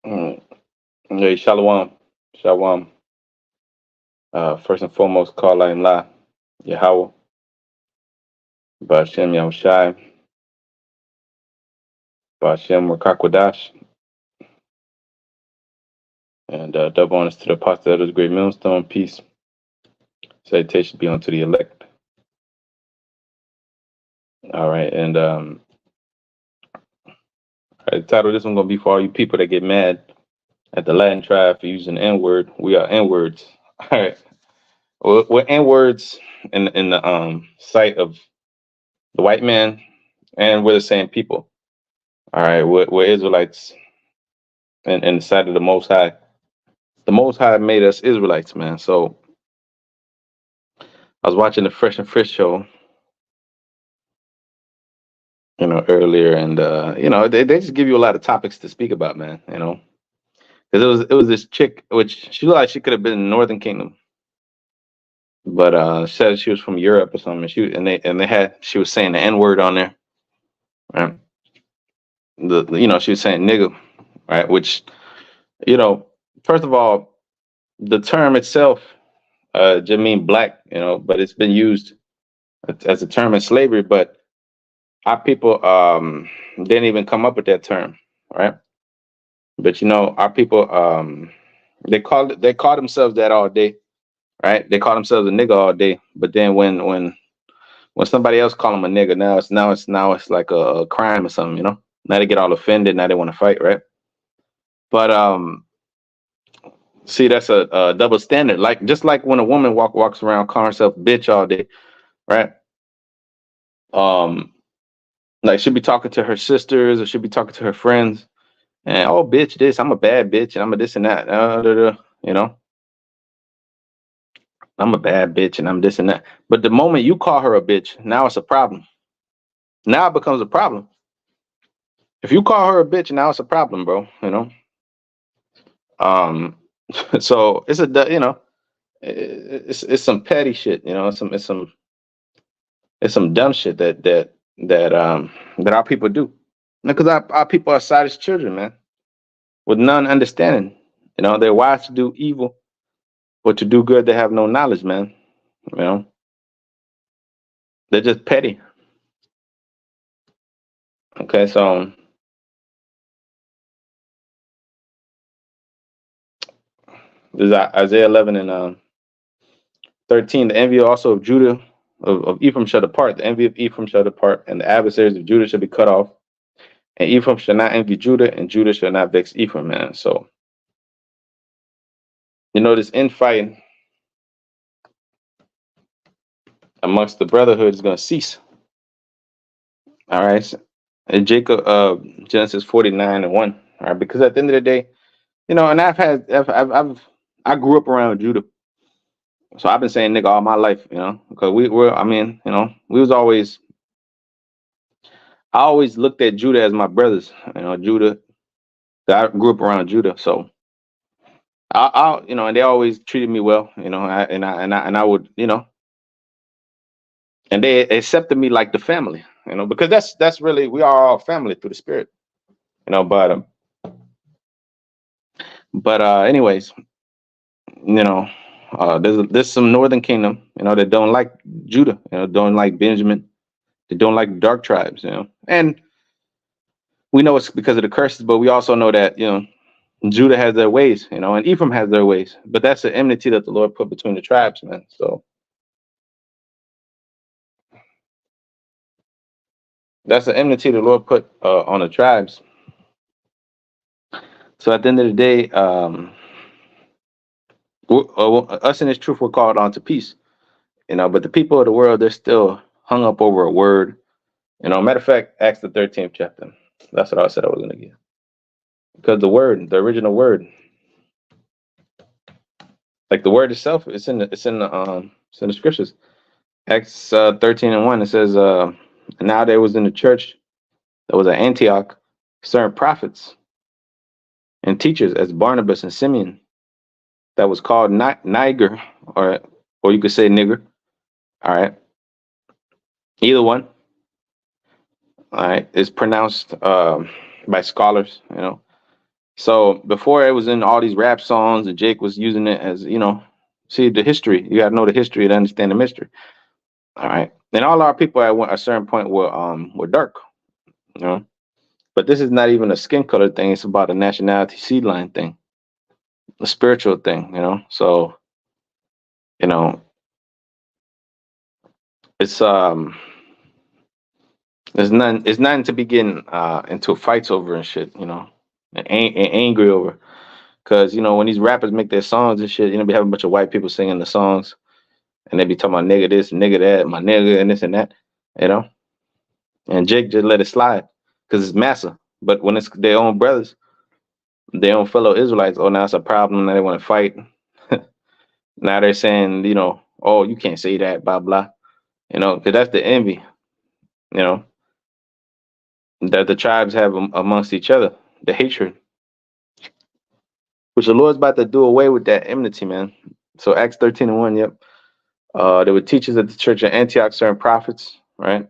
Mm. Hey, Shalom. Shalom. First and foremost, call in La, Yahweh, Bashem Yahushai, Bashem Rakakwadash, and double honors to the apostle of this great millstone. Peace, salutation be unto the elect. All right, and the title of this one gonna be for all you people that get mad at the Latin tribe for using the N word. We are N words. All right, we're N words in the sight of the white man, and we're the same people. All right, we're Israelites in the sight of the Most High. The Most High made us Israelites, man. So I was watching the Fresh and Fish show, earlier, and they just give you a lot of topics to speak about, man. Because it was this chick, which she looked like she could have been in the Northern Kingdom, but said she was from Europe or something. She was saying the N word on there, right? She was saying nigga, right? Which you know, first of all, the term itself just mean black, but it's been used as a term in slavery, but our people didn't even come up with that term, right? But our people they call themselves that all day, right? They call themselves a nigga all day, but then when somebody else call them a nigga, now it's like a crime or something, Now they get all offended, now they want to fight, right? But see, that's a double standard. Like just like when a woman walks around calling herself bitch all day, right? Um, like she'll be talking to her sisters or she'll be talking to her friends. And oh, bitch, this I'm a bad bitch, and I'm a this and that. You know, I'm a bad bitch, and I'm this and that. But the moment you call her a bitch, now it's a problem. Now it becomes a problem. If you call her a bitch, now it's a problem, bro. Um, so it's some petty shit. It's some dumb shit that our people do. Because our people are sadish children, man, with none understanding. They're wise to do evil, but to do good, they have no knowledge, man. You know, they're just petty. Okay, so this is Isaiah 11 and 13. The envy also of Judah, of Ephraim shall depart. The envy of Ephraim shall depart, and the adversaries of Judah shall be cut off. And Ephraim shall not envy Judah, and Judah shall not vex Ephraim, man. So, this infighting amongst the brotherhood is going to cease. All right. And Jacob, Genesis 49 and 1. All right. Because at the end of the day, and I grew up around Judah. So I've been saying nigga all my life, because I always looked at Judah as my brothers, Judah. I grew up around Judah. So and they always treated me well, and I would, and they accepted me like the family, because that's really, we are all family through the spirit, but anyways, there's some Northern Kingdom, that don't like Judah, don't like Benjamin, they don't like dark tribes, and we know it's because of the curses, but we also know that, Judah has their ways, and Ephraim has their ways, but that's the enmity that the Lord put between the tribes, man. So that's the enmity the Lord put on the tribes. So at the end of the day, us in this truth, we're called on to peace, but the people of the world, they're still hung up over a word. Matter of fact, Acts the 13th chapter. That's what I said I was going to give. Because the word, the original word, like the word itself, it's in the scriptures. Acts 13 and 1, it says, now there was in the church that was at Antioch certain prophets and teachers as Barnabas and Simeon, that was called Niger, or you could say nigger. All right, either one. All right, it's pronounced by scholars. So before it was in all these rap songs, and Jake was using it as, see the history. You gotta know the history to understand the mystery. All right. And all our people at a certain point were dark, you know. But this is not even a skin color thing. It's about a nationality seed line thing, a spiritual thing, So, you know, it's it's nothing to be getting into fights over and shit, and angry over. Cause when these rappers make their songs and shit, be having a bunch of white people singing the songs, and they be talking about nigga this, nigga that, my nigga, and this and that, you know. And Jake just let it slide, cause it's massa. But when it's their own brothers, their own fellow Israelites, oh, now it's a problem. Now they want to fight. Now they're saying, oh, you can't say that, blah blah, because that's the envy, you know, that the tribes have amongst each other, the hatred, which the Lord's about to do away with that enmity, man. So Acts 13:1, yep. There were teachers at the church at Antioch, certain prophets, right?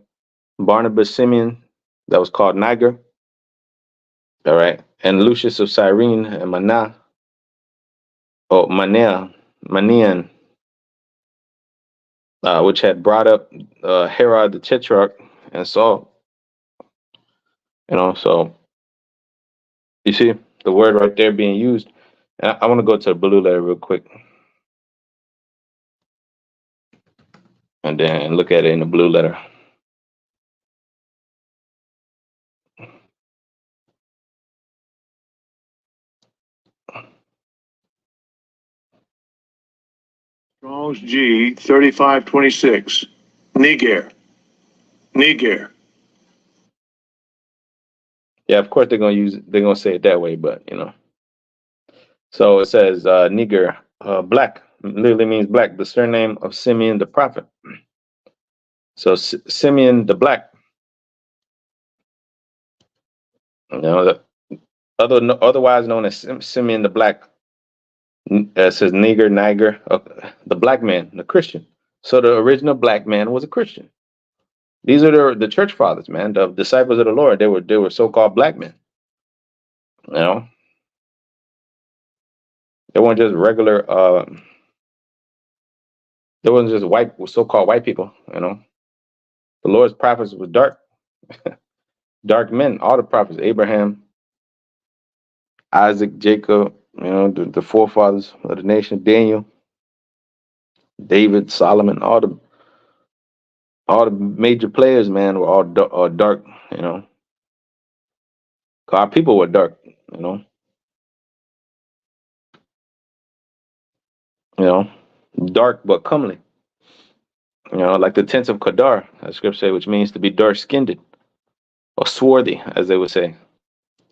Barnabas, Simeon, that was called Niger, all right, and Lucius of Cyrene and Manaen, which had brought up Herod the Tetrarch and Saul, So you see the word right there being used. And I want to go to the blue letter real quick, and then look at it in the blue letter. Strong's G 3526. Niger. Yeah, of course they're gonna say it that way, but So it says Niger, black, literally means black. The surname of Simeon the prophet. So Simeon the black, otherwise known as Simeon the black. It says Niger, the black man, the Christian. So the original black man was a Christian. These are the church fathers, man, the disciples of the Lord. They were so-called black men. You know, they weren't just regular. They wasn't just white, so-called white people. The Lord's prophets were dark men. All the prophets, Abraham, Isaac, Jacob. The forefathers of the nation, Daniel, David, Solomon, all the major players, man, were all dark. Our people were dark. You know, you know, dark but comely. Like the tents of Kedar, as scripture say, which means to be dark-skinned or swarthy, as they would say.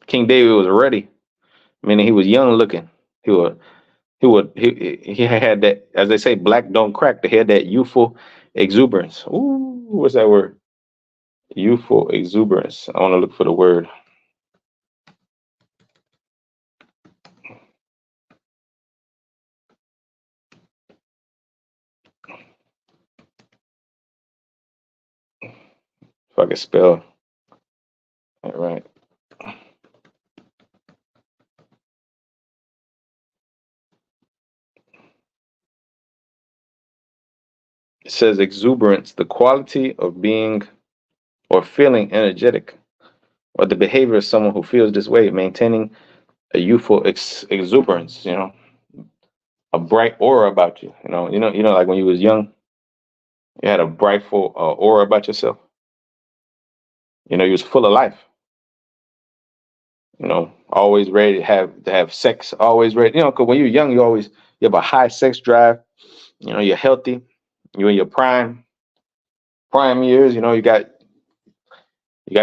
King David was ready, meaning he was young looking. He had that, as they say, black don't crack. They had that youthful exuberance. Ooh, what's that word? Youthful exuberance. I want to look for the word. If I can spell it right. It says exuberance, the quality of being or feeling energetic, or the behavior of someone who feels this way, maintaining a youthful exuberance. A bright aura about you. Like when you was young, you had a brightful aura about yourself. You was full of life. Always ready to have sex. Always ready. Because when you're young, you have a high sex drive. You're healthy. You're in your prime years. You got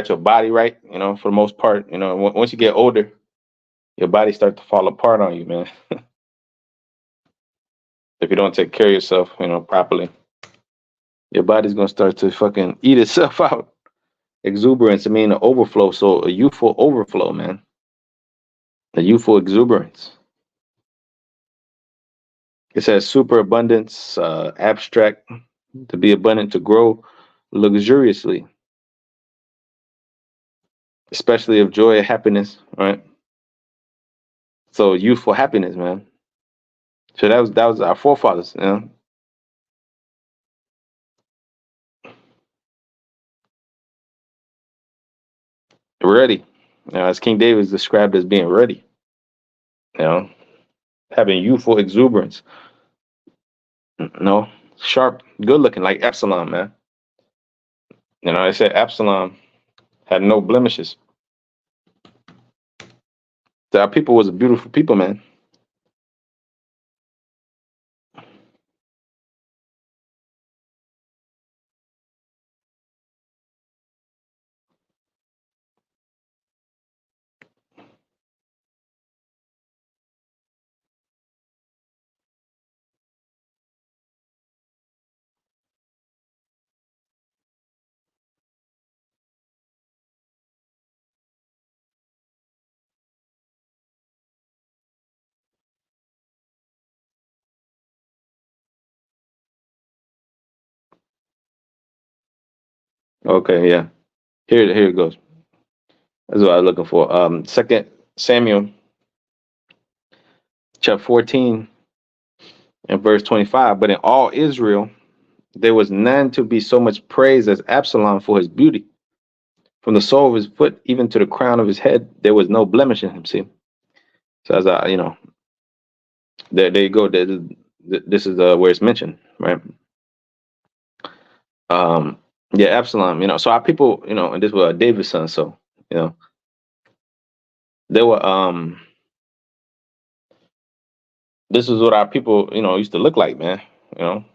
your body right. For the most part. Once you get older, your body starts to fall apart on you, man. If you don't take care of yourself, properly, your body's gonna start to fucking eat itself out. Exuberance, I mean, an overflow. So a youthful overflow, man. A youthful exuberance. It says superabundance, abstract, to be abundant, to grow luxuriously, especially of joy and happiness, right? So youthful happiness, man. So that was our forefathers, you know. Ready. You know, as King David is described as being ready, you know, having youthful exuberance, you know, sharp, good looking like Absalom, man. You know, I said Absalom had no blemishes. So our people was a beautiful people, man. Okay, yeah. Here it goes. That's what I was looking for. Second Samuel chapter 14 and verse 25. But in all Israel, there was none to be so much praised as Absalom for his beauty. From the sole of his foot even to the crown of his head, there was no blemish in him. See, so as I, you know, there you go. This is where it's mentioned, right? Um, yeah, Absalom. You know, so our people, you know, and this was David's son. So you know, they were. This is what our people, you know, used to look like, man. You know,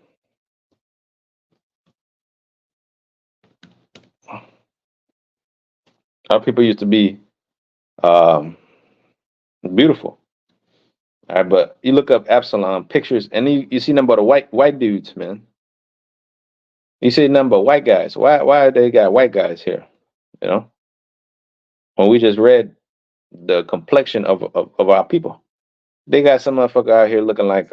our people used to be um beautiful. All right, but you look up Absalom pictures, and you see nothing but the white dudes, man. You see nothing but white guys. Why they got white guys here? You know, when we just read the complexion of our people, they got some motherfucker out here looking like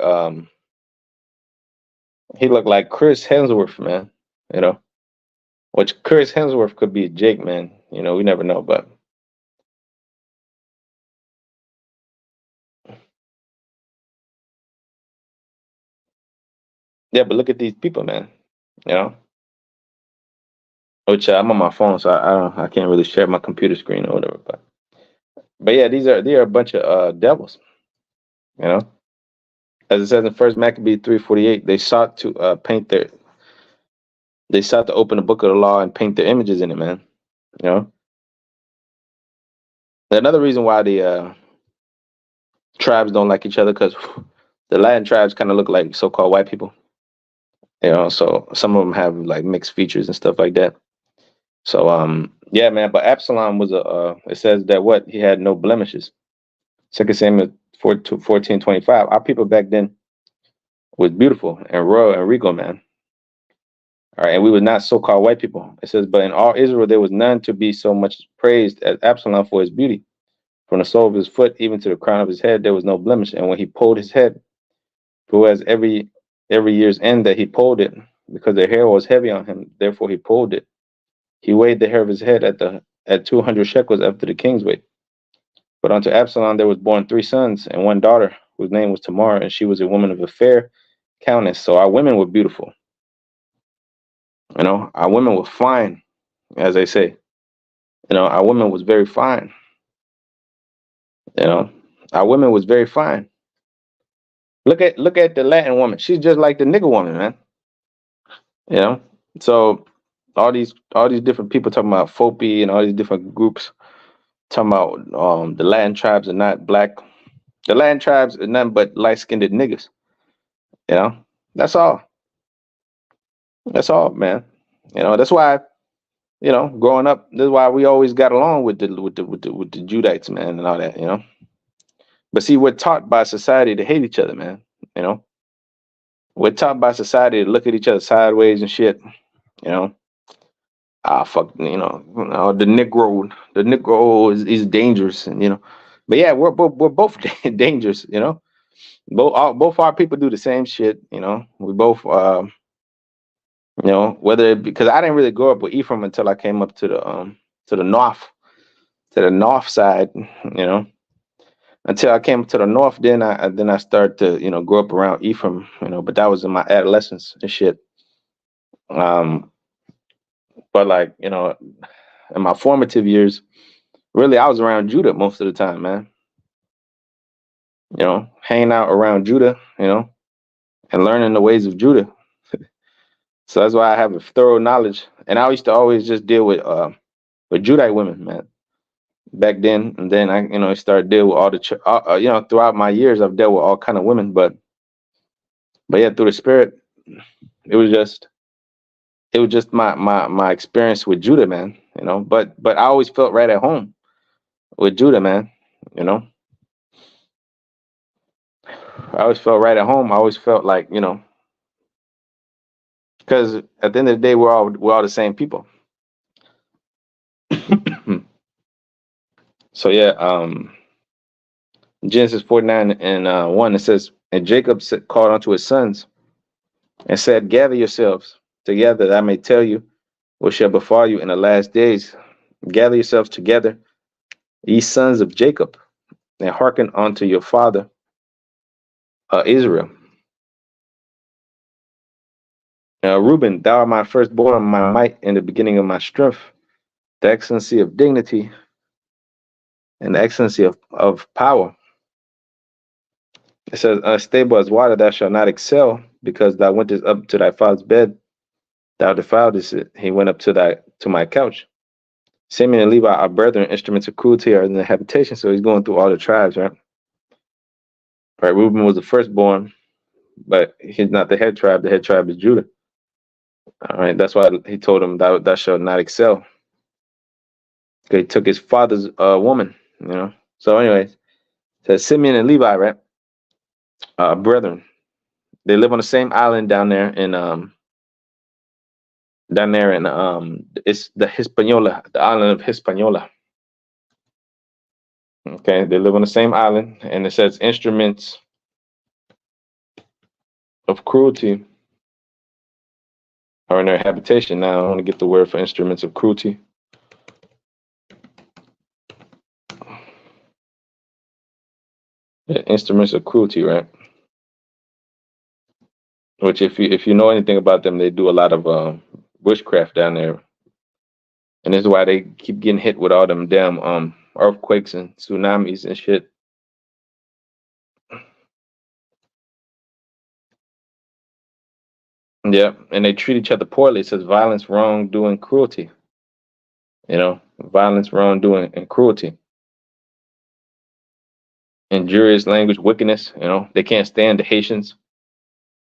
he looked like Chris Hemsworth, man. You know, which Chris Hemsworth could be Jake, man. You know, we never know, but yeah, but look at these people, man. You know, which I'm on my phone, so I can't really share my computer screen or whatever, but yeah, they are a bunch of devils. You know, as it says in First Maccabee 3:48, they sought to open the book of the law and paint their images in it, man. You know, another reason why the tribes don't like each other because the Latin tribes kind of look like so-called white people. You know, so some of them have like mixed features and stuff like that. So yeah, man. But Absalom was a. It says that what he had no blemishes. 2 Samuel 14:25. Our people back then was beautiful and royal and regal, man. All right, and we were not so-called white people. It says, but in all Israel there was none to be so much praised as Absalom for his beauty. From the sole of his foot even to the crown of his head, there was no blemish. And when he pulled his head, for as every year's end that he pulled it, because the hair was heavy on him, therefore he pulled it. He weighed the hair of his head at 200 shekels after the king's weight. But unto Absalom there was born 3 sons and 1 daughter, whose name was Tamar, and she was a woman of a fair countenance. So our women were beautiful. You know, our women were fine, as they say. You know, our women was very fine. You know, our women was very fine. Look at the Latin woman. She's just like the nigger woman, man. You know, so all these different people talking about FOPI and all these different groups talking about the Latin tribes are not black. The Latin tribes are nothing but light skinned niggas. You know, that's all. That's all, man. You know, that's why, you know, growing up, that's why we always got along with the Judites, man, and all that, you know. But see, we're taught by society to hate each other, man. You know, we're taught by society to look at each other sideways and shit. You know, fuck, the Negro is dangerous, and you know, but yeah, we're both dangerous. You know, both our people do the same shit. You know, we both you know, whether because I didn't really grow up with Ephraim until I came up to the north side, you know. until I came to the north. Then I started to, you know, grow up around Ephraim, you know, but that was in my adolescence and shit. Um, but like, you know, in my formative years, really I was around Judah most of the time, man. You know, hanging out around Judah, you know, and learning the ways of Judah. So that's why I have a thorough knowledge. And I used to always just deal with Judite women, man, back then. And then I, you know, started deal with all the, you know, throughout my years, I've dealt with all kind of women. But yeah, through the spirit, it was just, it was just my experience with Judah, man. You know, but I always felt right at home with Judah, man. You know, I always felt right at home. I always felt like, you know, because at the end of the day, we're all the same people. So yeah, Genesis 49 and 1, it says, and Jacob called unto his sons and said, gather yourselves together that I may tell you what shall befall you in the last days. Gather yourselves together, ye sons of Jacob, and hearken unto your father Israel. Reuben, thou art my firstborn, my might, in the beginning of my strength, the excellency of dignity, and the excellency of power. It says, unstable as water, thou shalt not excel, because thou wentest up to thy father's bed, thou defiledest it. He went up to my couch. Simeon and Levi are brethren, instruments of cruelty are in the habitation. So he's going through all the tribes, right? Right. Reuben was the firstborn, but he's not the head tribe. The head tribe is Judah. All right. That's why he told him thou shalt not excel. He took his father's woman, you know. So, anyways, it says Simeon and Levi, right? Brethren. They live on the same island down there in it's the Hispaniola, the island of Hispaniola. Okay, they live on the same island, and it says instruments of cruelty are in their habitation. Now I want to get the word for instruments of cruelty. Yeah, instruments of cruelty, right? Which, if you know anything about them, they do a lot of bushcraft down there, and this is why they keep getting hit with all them damn earthquakes and tsunamis and shit. Yeah, and they treat each other poorly. It says violence, wrongdoing, cruelty. You know, violence, wrongdoing, and cruelty. Injurious language, wickedness. You know, they can't stand the Haitians,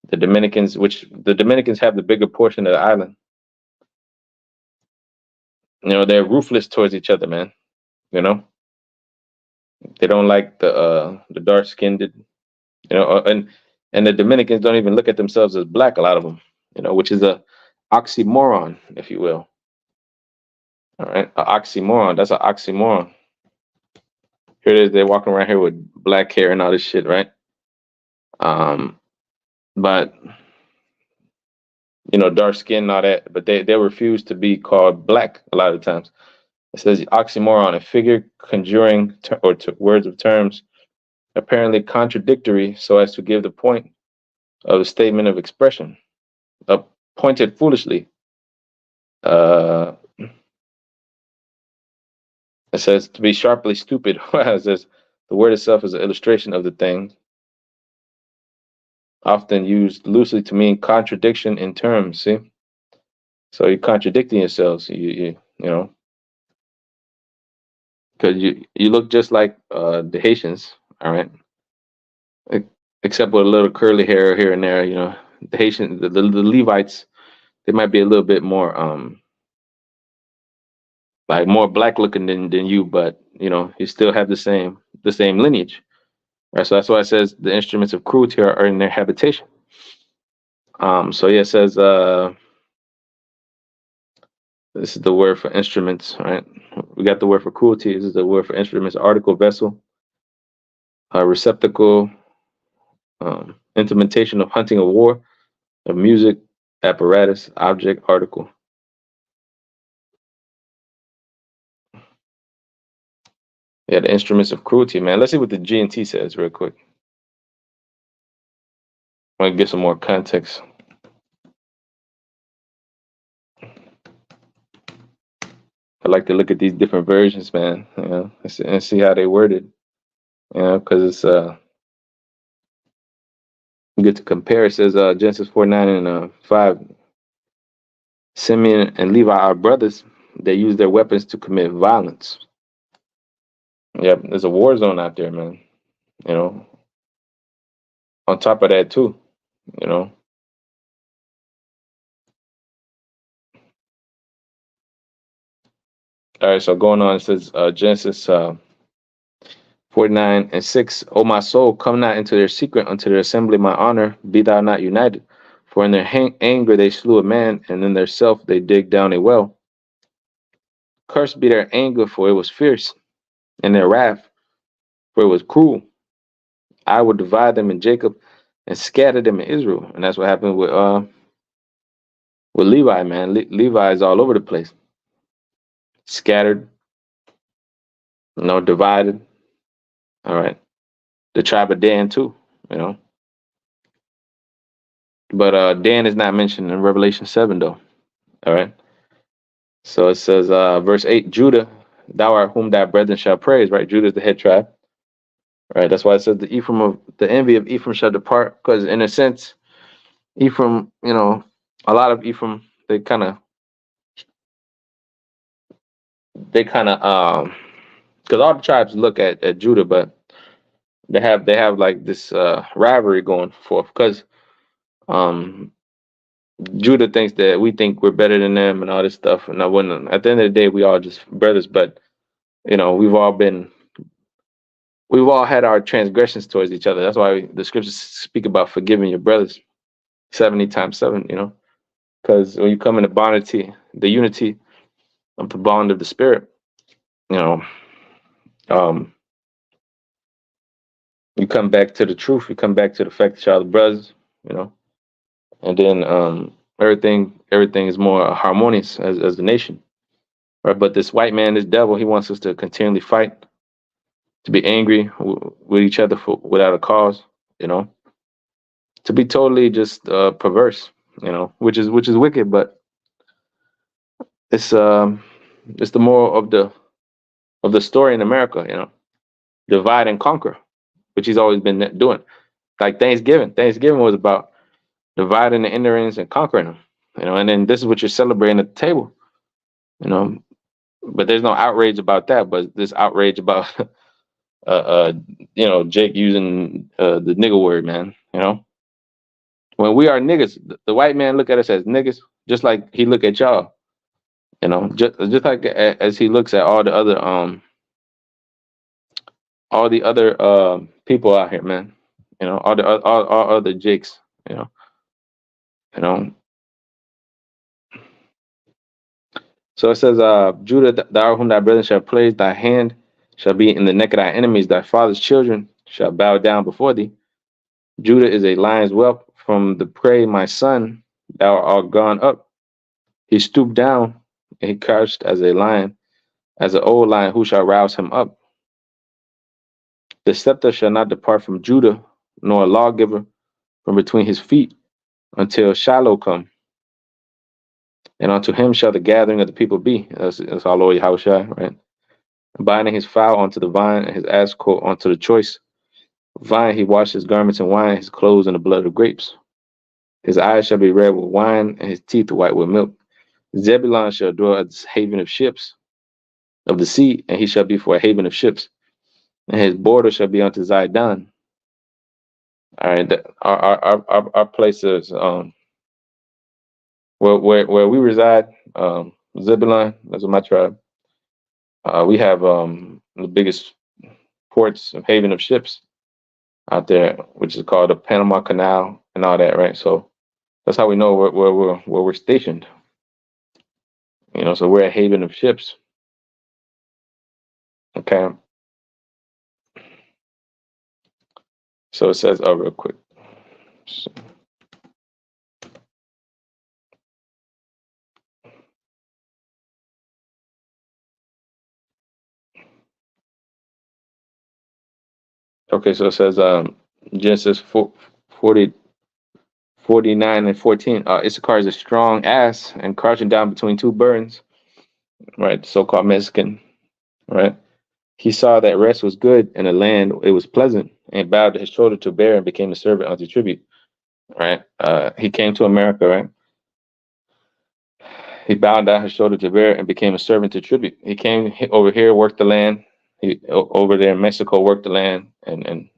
the Dominicans, which the Dominicans have the bigger portion of the island. You know, they're ruthless towards each other, man. You know, they don't like the dark skinned. You know, and the Dominicans don't even look at themselves as black. A lot of them, you know, which is a oxymoron, if you will. All right, an oxymoron. That's an oxymoron. Here it is. They're walking around here with black hair and all this shit, right? But you know, dark skin and all that. But they refuse to be called black a lot of times. It says oxymoron, a figure conjuring words of terms apparently contradictory so as to give the point of a statement of expression, appointed foolishly. It says to be sharply stupid. It says the word itself is an illustration of the thing, often used loosely to mean contradiction in terms. See, so you're contradicting yourselves. You know, because you look just like the Haitians. All right, except with a little curly hair here and there. You know, the Haitian, the Levites, they might be a little bit more like more black looking than you, but you know, you still have the same lineage. Right. So that's why it says the instruments of cruelty are in their habitation. So yeah, it says this is the word for instruments, right? We got the word for cruelty. This is the word for instruments: article, vessel, receptacle, implementation of hunting of war, of music, apparatus, object, article. Yeah, the instruments of cruelty, man. Let's see what the G and T says real quick. I want to get some more context. I like to look at these different versions, man, and see how they worded, because it's good to compare. It says Genesis 4:9 and 5. Simeon and Levi are brothers. They use their weapons to commit violence. Yep, there's a war zone out there, man. You know, on top of that too, you know. All right, so going on, it says Genesis 49 and 6. O my soul, come not into their secret, unto their assembly my honor, be thou not united. For in their anger they slew a man, and in their self they dig down a well. Cursed be their anger, for it was fierce, and their wrath, for it was cruel. I will divide them in Jacob and scatter them in Israel. And that's what happened with Levi, man. Levi is all over the place. Scattered, divided. All right. The tribe of Dan too, you know. But Dan is not mentioned in Revelation 7 though. All right. So it says verse 8, Judah, thou art whom thy brethren shall praise, right? Judah is the head tribe. Right. That's why it says the envy of Ephraim shall depart, because in a sense, Ephraim, a lot of Ephraim, they kind of because all the tribes look at Judah, but they have like this rivalry going forth, because um Judah thinks that we think we're better than them and all this stuff. And I wouldn't, at the end of the day, we all just brothers, but we've all had our transgressions towards each other. That's why the scriptures speak about forgiving your brothers 70 times 7, because when you come in the unity of the bond of the spirit, you know, um, you come back to the truth, you come back to the fact that y'all the brothers, you know, and then everything is more harmonious as a nation. Right? But this white man, this devil, he wants us to continually fight, to be angry with each other without a cause, you know, to be totally just perverse, which is wicked. But it's um it's the moral of the story in America, divide and conquer, which he's always been doing. Like Thanksgiving. Thanksgiving was about dividing the enemies and conquering them, and then this is what you're celebrating at the table, you know. But there's no outrage about that, but this outrage about uh, Jake using the nigga word, man. When we are niggas, the white man look at us as niggas, just like he look at y'all. Just like as he looks at all the other people out here, man. All other Jakes. You know, you know. So it says, Judah, thou whom thy brethren shall praise, thy hand shall be in the neck of thy enemies, thy father's children shall bow down before thee. Judah is a lion's whelp from the prey, my son, thou art gone up. He stooped down, and he crouched as a lion, as an old lion, who shall rouse him up? The scepter shall not depart from Judah, nor a lawgiver from between his feet, until Shiloh come. And unto him shall the gathering of the people be. That's our Lord Yahushua, right? Binding his fowl onto the vine, and his ass coat onto the choice vine, he washed his garments in wine, his clothes in the blood of grapes. His eyes shall be red with wine, and his teeth white with milk. Zebulun shall dwell at the haven of ships of the sea, and he shall be for a haven of ships. And his border shall be unto Zidon. All right, our places, where we reside, Zebulun, that's my tribe. We have the biggest ports of haven of ships out there, which is called the Panama Canal and all that, right? So that's how we know where we're stationed. So we're a haven of ships. Okay. So it says, real quick. So, Okay, so it says Genesis 40, 49 and 14. Issachar is a strong ass and crouching down between two burdens, right? So-called Mexican, right? He saw that rest was good and the land it was pleasant, and bowed his shoulder to bear and became a servant unto tribute, right? He came to America, right? He bowed down his shoulder to bear and became a servant to tribute. He came over here, worked the land. Over there in Mexico, worked the land, and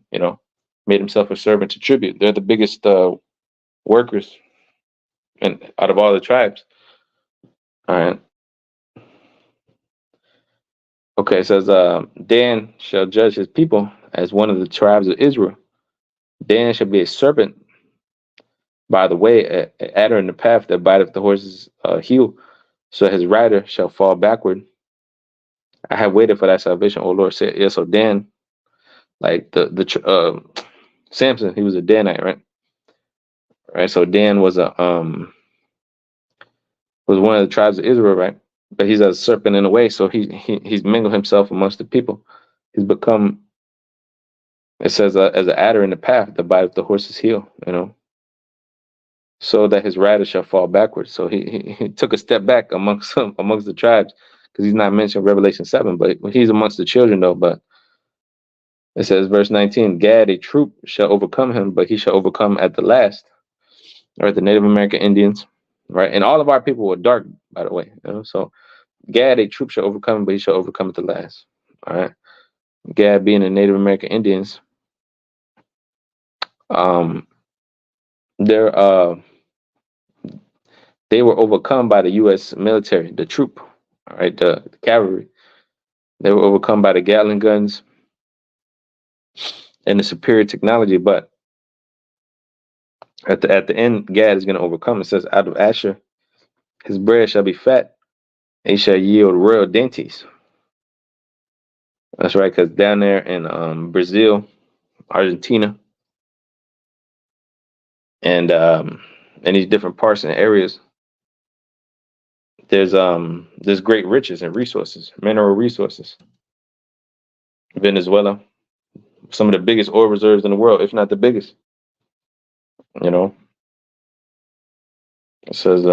made himself a servant to tribute. They're the biggest workers, and out of all the tribes. All right. Okay. It says, Dan shall judge his people as one of the tribes of Israel. Dan shall be a serpent by the way, a adder in the path that biteth the horse's heel, so his rider shall fall backward. I have waited for that salvation, O Lord. Said, yeah, so Dan, like Samson, he was a Danite, right? Right. So Dan was one of the tribes of Israel, right? But he's a serpent in a way, so he's mingled himself amongst the people. He's become, it says, as an adder in the path that biteth the horse's heel, so that his rider shall fall backwards. So he took a step back amongst the tribes, because he's not mentioned in Revelation 7, but he's amongst the children though. But it says, verse 19, Gad, a troop shall overcome him, but he shall overcome at the last. Right, the Native American Indians, right? And all of our people were dark, by the way. So Gad, a troop shall overcome him, but he shall overcome at the last. All right. Gad being the Native American Indians, um, they're they were overcome by the U.S. military, the troop, all right, the cavalry. They were overcome by the Gatling guns and the superior technology. But at the end, Gad is going to overcome. It says, out of Asher, his bread shall be fat, and he shall yield royal dainties. That's right, because down there in Brazil, Argentina, and these different parts and areas, there's great riches and resources, mineral resources. Venezuela, some of the biggest oil reserves in the world, if not the biggest. You know, it says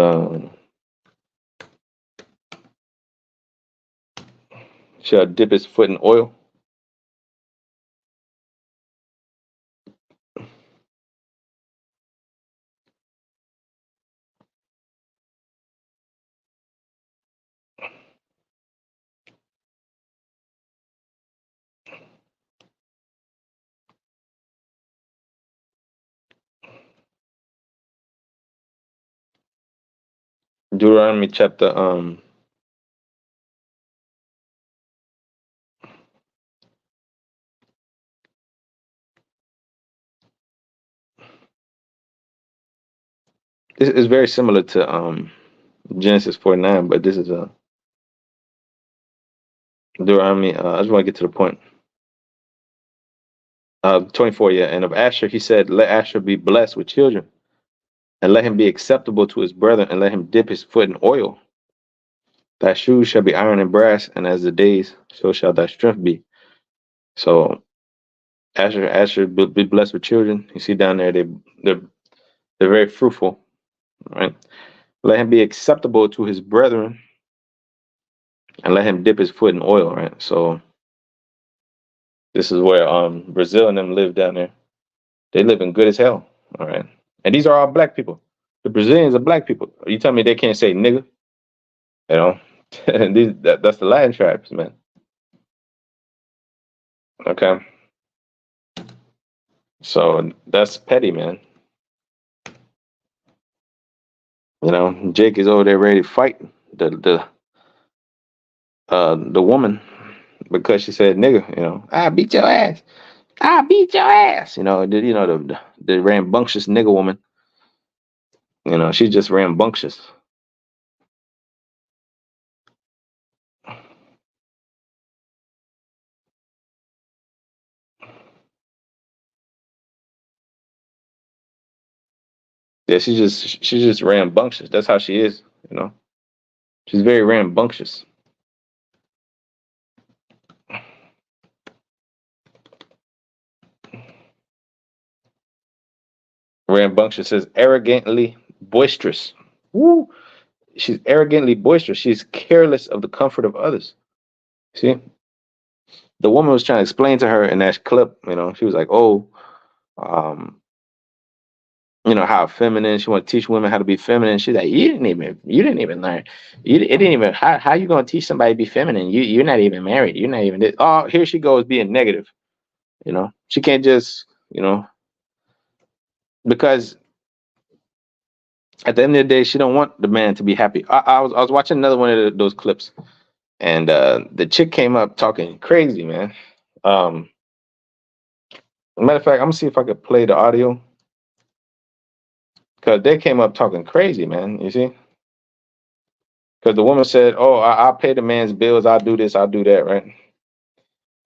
shall dip his foot in oil. Deuteronomy chapter this is very similar to Genesis 49, but this is Deuteronomy. I just want to get to the point. 24, yeah. And of Asher, he said, let Asher be blessed with children, and let him be acceptable to his brethren, and let him dip his foot in oil. Thy shoes shall be iron and brass, and as the days, so shall thy strength be. So Asher be blessed with children. You see down there, they're very fruitful, right? Let him be acceptable to his brethren, and let him dip his foot in oil, right? So this is where Brazil and them live down there. They live in good as hell, all right. And these are all black people. The Brazilians are black people. You tell me they can't say nigga, you know? That's the Latin tribes, man. Okay. So that's petty, man. Jake is over there ready to fight the woman because she said nigga. I beat your ass. I beat your ass. The rambunctious nigga woman. She's just rambunctious. Yeah, she's just rambunctious. That's how she is. She's very rambunctious. Rambunctious says arrogantly boisterous. Woo! She's arrogantly boisterous. She's careless of the comfort of others. See, the woman was trying to explain to her in that clip. She was like, "Oh, um, how feminine. She want to teach women how to be feminine." She's like, you didn't even learn. It didn't even. How you gonna teach somebody to be feminine? You're not even married. You're not even this. Oh, here she goes being negative. She can't just because at the end of the day, she don't want the man to be happy. I was watching another one of those clips, and the chick came up talking crazy, man. Matter of fact, I'm gonna see if I could play the audio because they came up talking crazy, man. You see, because the woman said, "Oh, I'll pay the man's bills. I'll do this. I'll do that." Right?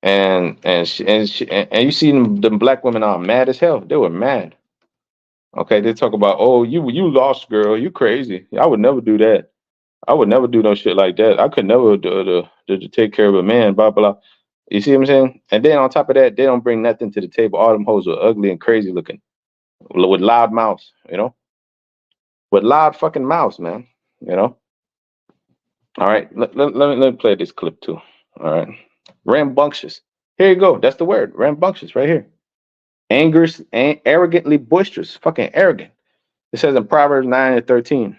And you see them black women are mad as hell. They were mad. Okay, they talk about, "Oh, you lost, girl. You crazy. I would never do that. I would never do no shit like that. I could never to take care of a man." Blah blah. You see what I'm saying? And then on top of that, they don't bring nothing to the table. All them hoes are ugly and crazy looking, with loud mouths. With loud fucking mouths, man. All right, let me play this clip too. All right, rambunctious. Here you go. That's the word, rambunctious, right here. Angers and arrogantly boisterous, fucking arrogant. It says in Proverbs 9:13.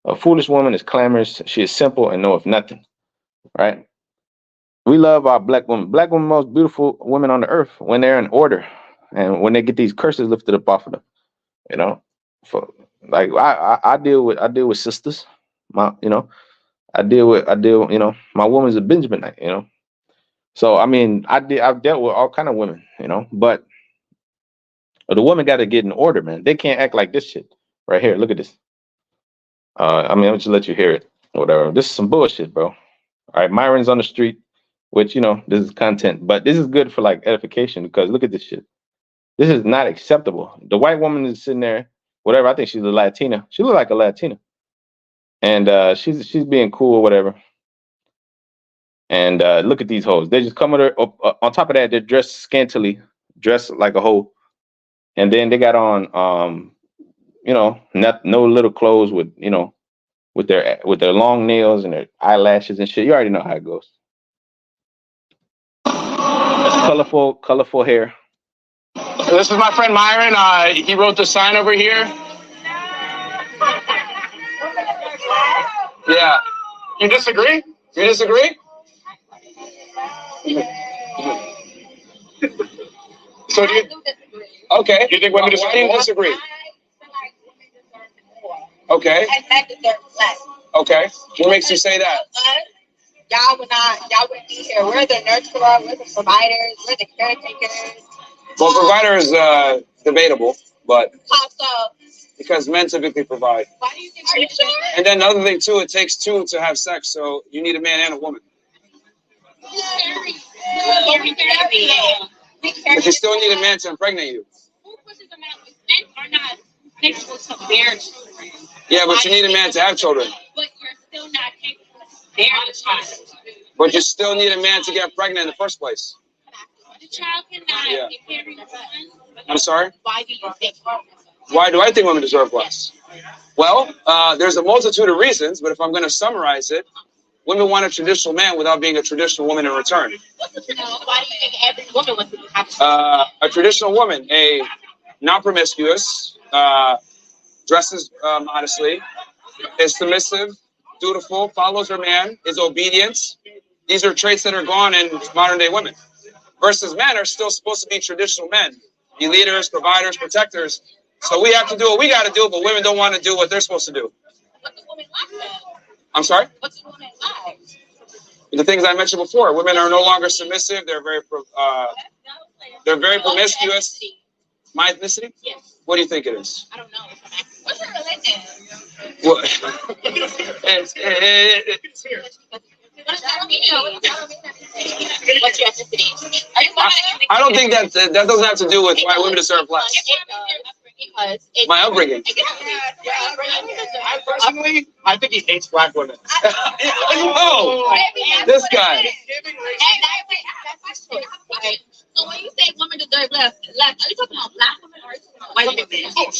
A foolish woman is clamorous. She is simple and knoweth nothing. Right? We love our black women. Black women, most beautiful women on the earth when they're in order and when they get these curses lifted up off of them. For like I deal with sisters. I deal. My woman's a Benjaminite. So I mean, I've dealt with all kind of women. But the woman got to get in order, man. They can't act like this shit right here. Look at this. I'm just let you hear it. Whatever. This is some bullshit, bro. All right, Myron's on the street, which this is content, but this is good for like edification because look at this shit. This is not acceptable. The white woman is sitting there, whatever. I think she's a Latina. She looks like a Latina, and she's being cool or whatever. And look at these hoes. They just come with her. On top of that, they're dressed scantily, dressed like a hoe, and then they got on no little clothes with with their long nails and their eyelashes and shit. You already know how it goes. That's colorful hair. This is my friend Myron. He wrote the sign over here. Yeah. You disagree? You disagree? So do you? Okay. You think women disagree? Why do you disagree? Okay. Okay. What makes you say that? Y'all wouldn't be here. We're the nurturer, we're the providers, we're the caretakers. Well, provider is debatable, but How so? because men typically provide. Why do you think? Are you sure? And then another thing too, it takes two to have sex, so you need a man and a woman. But you still need a man to impregnate you. Who pushes a man with men are not capable to bear children? Yeah, but you need a man to have children. But you're still not capable to bear the child. But you still need a man to get pregnant in the first place. The child cannot carry the son. I'm sorry? Why do you think? Why do I think women deserve less? Well, there's a multitude of reasons, but if I'm going to summarize it, women want a traditional man without being a traditional woman in return. Why do you think every woman wants to have a traditional woman, a non-promiscuous, dresses modestly, is submissive, dutiful, follows her man, is obedient. These are traits that are gone in modern day women. Versus men are still supposed to be traditional men, be leaders, providers, protectors. So we have to do what we got to do, but women don't want to do what they're supposed to do. What's the woman like? I'm sorry? What's the woman like? The things I mentioned before. Women are no longer submissive. They're very promiscuous. My ethnicity? Yes. What do you think it is? I don't know. What's your religion? Well, What's your ethnicity? I don't think that doesn't have to do with why women deserve less. because it's My upbringing. I personally, I think he hates black women. Oh, this guy. So when you say women deserve less, are you talking about black women or are you talking about white women? Oh,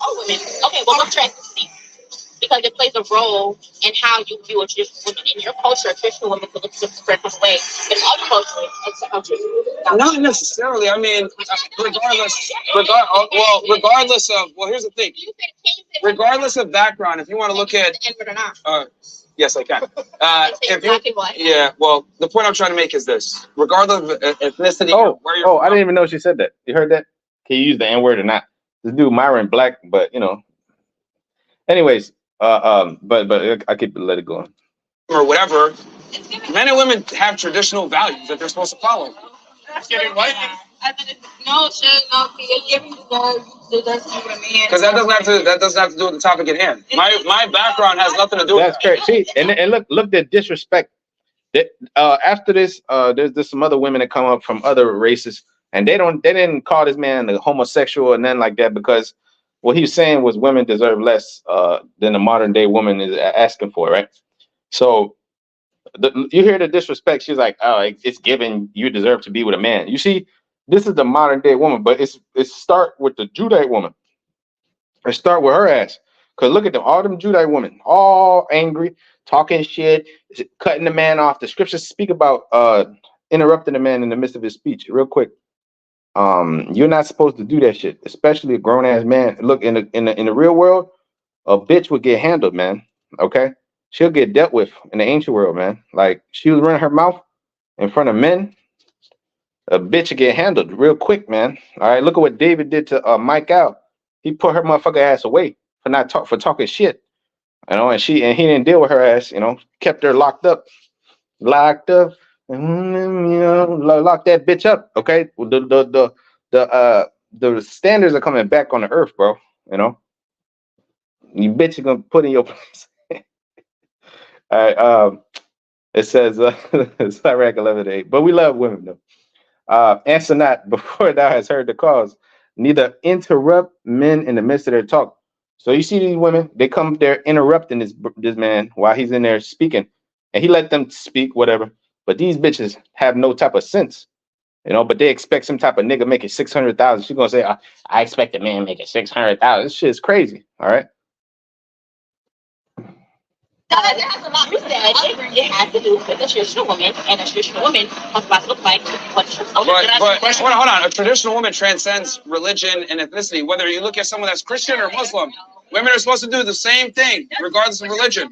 All women. Okay, well, what's transparency? Because it plays a role in how you view a traditional woman. In your culture, a traditional woman can look a different way. In other cultures, it's a culture. not necessarily. I mean, regardless of, well, here's the thing. Regardless of background, if you want to look at, yes, I can. If you, yeah, well, the point I'm trying to make is this: regardless of ethnicity, or where you're I didn't even know she said that. You heard that? Can you use the N word or not? This dude Myron Black, but you know. Anyways, but I could let it go. Or whatever. Men and women have traditional values that they're supposed to follow. No, shit, no, you're giving the deserve to be with a man. Because that doesn't have to do with the topic at hand. My background has nothing to do with That's crazy. See, and look the disrespect. After this, there's some other women that come up from other races, and they didn't call this man a homosexual and nothing like that, because what he was saying was women deserve less than the modern day woman is asking for, right? So you hear the disrespect. She's like, oh, it's given, you deserve to be with a man. You see, this is the modern day woman, but it's start with the Judite woman. It start with her ass. Because look at them, all them Judite women, all angry, talking shit, cutting the man off. The scriptures speak about interrupting a man in the midst of his speech. Real quick. You're not supposed to do that shit, especially a grown ass man. Look, in the real world, a bitch would get handled, man. Okay, she'll get dealt with in the ancient world, man. Like she was running her mouth in front of men. A bitch would get handled real quick, man. All right, look at what David did to Michal. He put her motherfucker ass away for talking shit, you know. And he didn't deal with her ass, you know. Kept her locked up. You know, lock that bitch up, okay? The standards are coming back on the earth, bro. You know, you bitch are gonna put in your place. All right. It says it's Iraq 11:8, but we love women though. Answer not before thou hast heard the cause. Neither interrupt men in the midst of their talk. So you see these women, they come there interrupting this man while he's in there speaking, and he let them speak whatever. But these bitches have no type of sense, you know. But they expect some type of nigga making 600,000. She's gonna say, "I expect a man making 600,000." This shit is crazy. All right. It has a lot to say. It has to do with a traditional woman, and a traditional woman what's supposed to look like what a traditional woman. But hold on. A traditional woman transcends religion and ethnicity. Whether you look at someone that's Christian or Muslim, women are supposed to do the same thing, regardless of religion.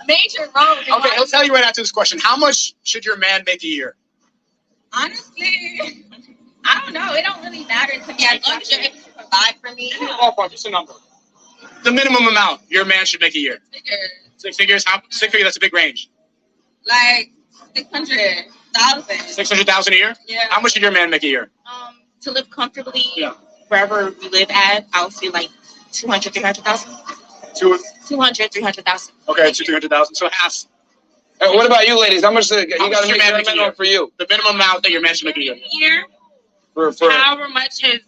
Major role. Okay, I'll tell you right after this question. How much should your man make a year? Honestly, I don't know. It don't really matter to me. As long as you're able to provide for me. Ballpark, just a number. The minimum amount your man should make a year. 6 figures. That's a big range. Like 600,000. 600,000 a year? Yeah. How much should your man make a year? To live comfortably wherever we live at, I would say like 200, 300,000. 200, 300,000. Okay, 300,000. So half. What about you, ladies? How much you got to make a year for you? The minimum amount that your man should make a year. Year, For however much his,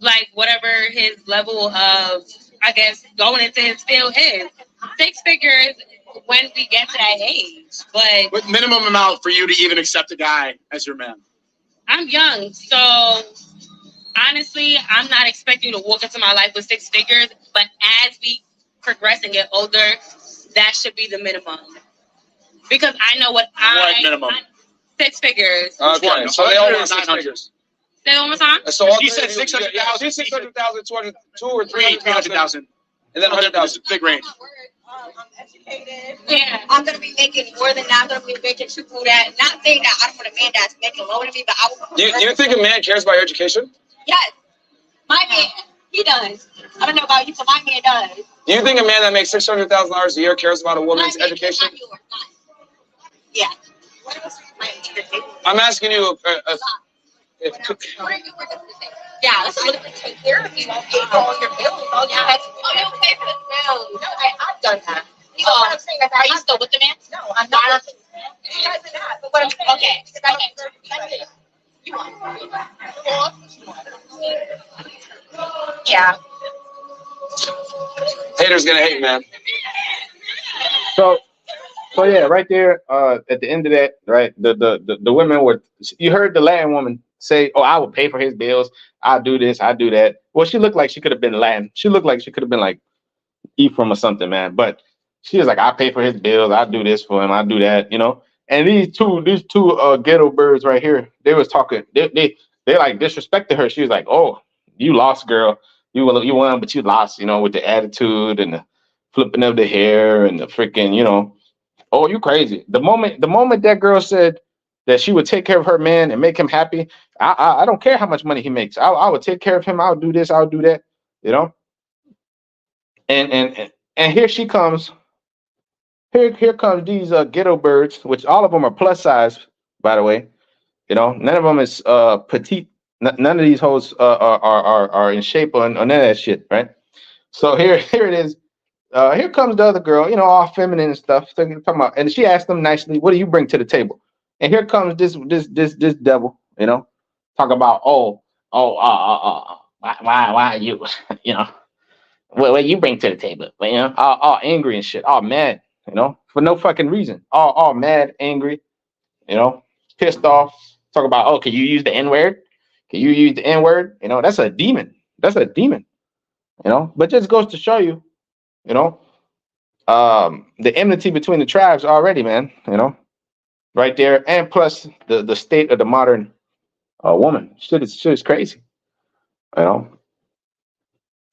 like, whatever his level of, I guess, going into his field is. 6 figures when we get to that age. But What minimum amount for you to even accept a guy as your man? I'm young, so honestly, I'm not expecting you to walk into my life with 6 figures. But as we progress and get older, that should be the minimum. Because I know what minimum? 6 figures. Okay, so they all want 6 figures. Say it one more time. So all She three said of you- 600,000. She's 600,000, 200 or 300,000. and then 100,000. Big range. I'm educated. Yeah. I'm gonna be making more than that. I'm gonna be making triple that. Not saying that I don't want a man that's making lower than me, but I would. Do you think a man cares about your education? Yes, my man, he does. I don't know about you, but my man does. Do you think a man that makes $600,000 a year cares about a woman's education? Yeah. What else are you planning? I'm asking you if Yeah, let's look at the therapy. Won't pay for all your bills. All your you'll pay for the bills. No, I've done that. You know what I'm saying? Are you still with the man? No, I'm not. But what I'm saying, okay. You want yeah. Haters gonna hate, man. So yeah, right there, at the end of that, right, the women were, you heard the Latin woman say, "Oh, I will pay for his bills. I'll do this, I do that." Well, she looked like she could have been Latin. She looked like she could have been like Ephraim or something, man. But she was like, "I pay for his bills. I do this for him. I do that," you know. And these two ghetto birds right here, they was talking. They like disrespected her. She was like, "Oh, you lost, girl. You won, but you lost," you know, with the attitude and the flipping of the hair and the freaking, you know. Oh, you crazy. The moment that girl said that she would take care of her man and make him happy, I don't care how much money he makes. I would take care of him. I'll do this, I'll do that, you know. And here she comes. Here comes these ghetto birds, which all of them are plus size, by the way. You know, none of them is petite. None of these hoes are in shape or none of that shit, right? So here it is. Here comes the other girl, you know, all feminine and stuff. So talking about, and she asked them nicely, "What do you bring to the table?" And here comes this devil, you know, talk about, why you, you know, what you bring to the table, you know, all angry and shit, all mad, you know, for no fucking reason, all mad, angry, you know, pissed off. Talk about, "Oh, can you use the N word? Can you use the N word?" You know, that's a demon. That's a demon, you know. But just goes to show you, you know, the enmity between the tribes already, man, you know, right there. And plus the state of the modern woman. Shit is crazy, you know.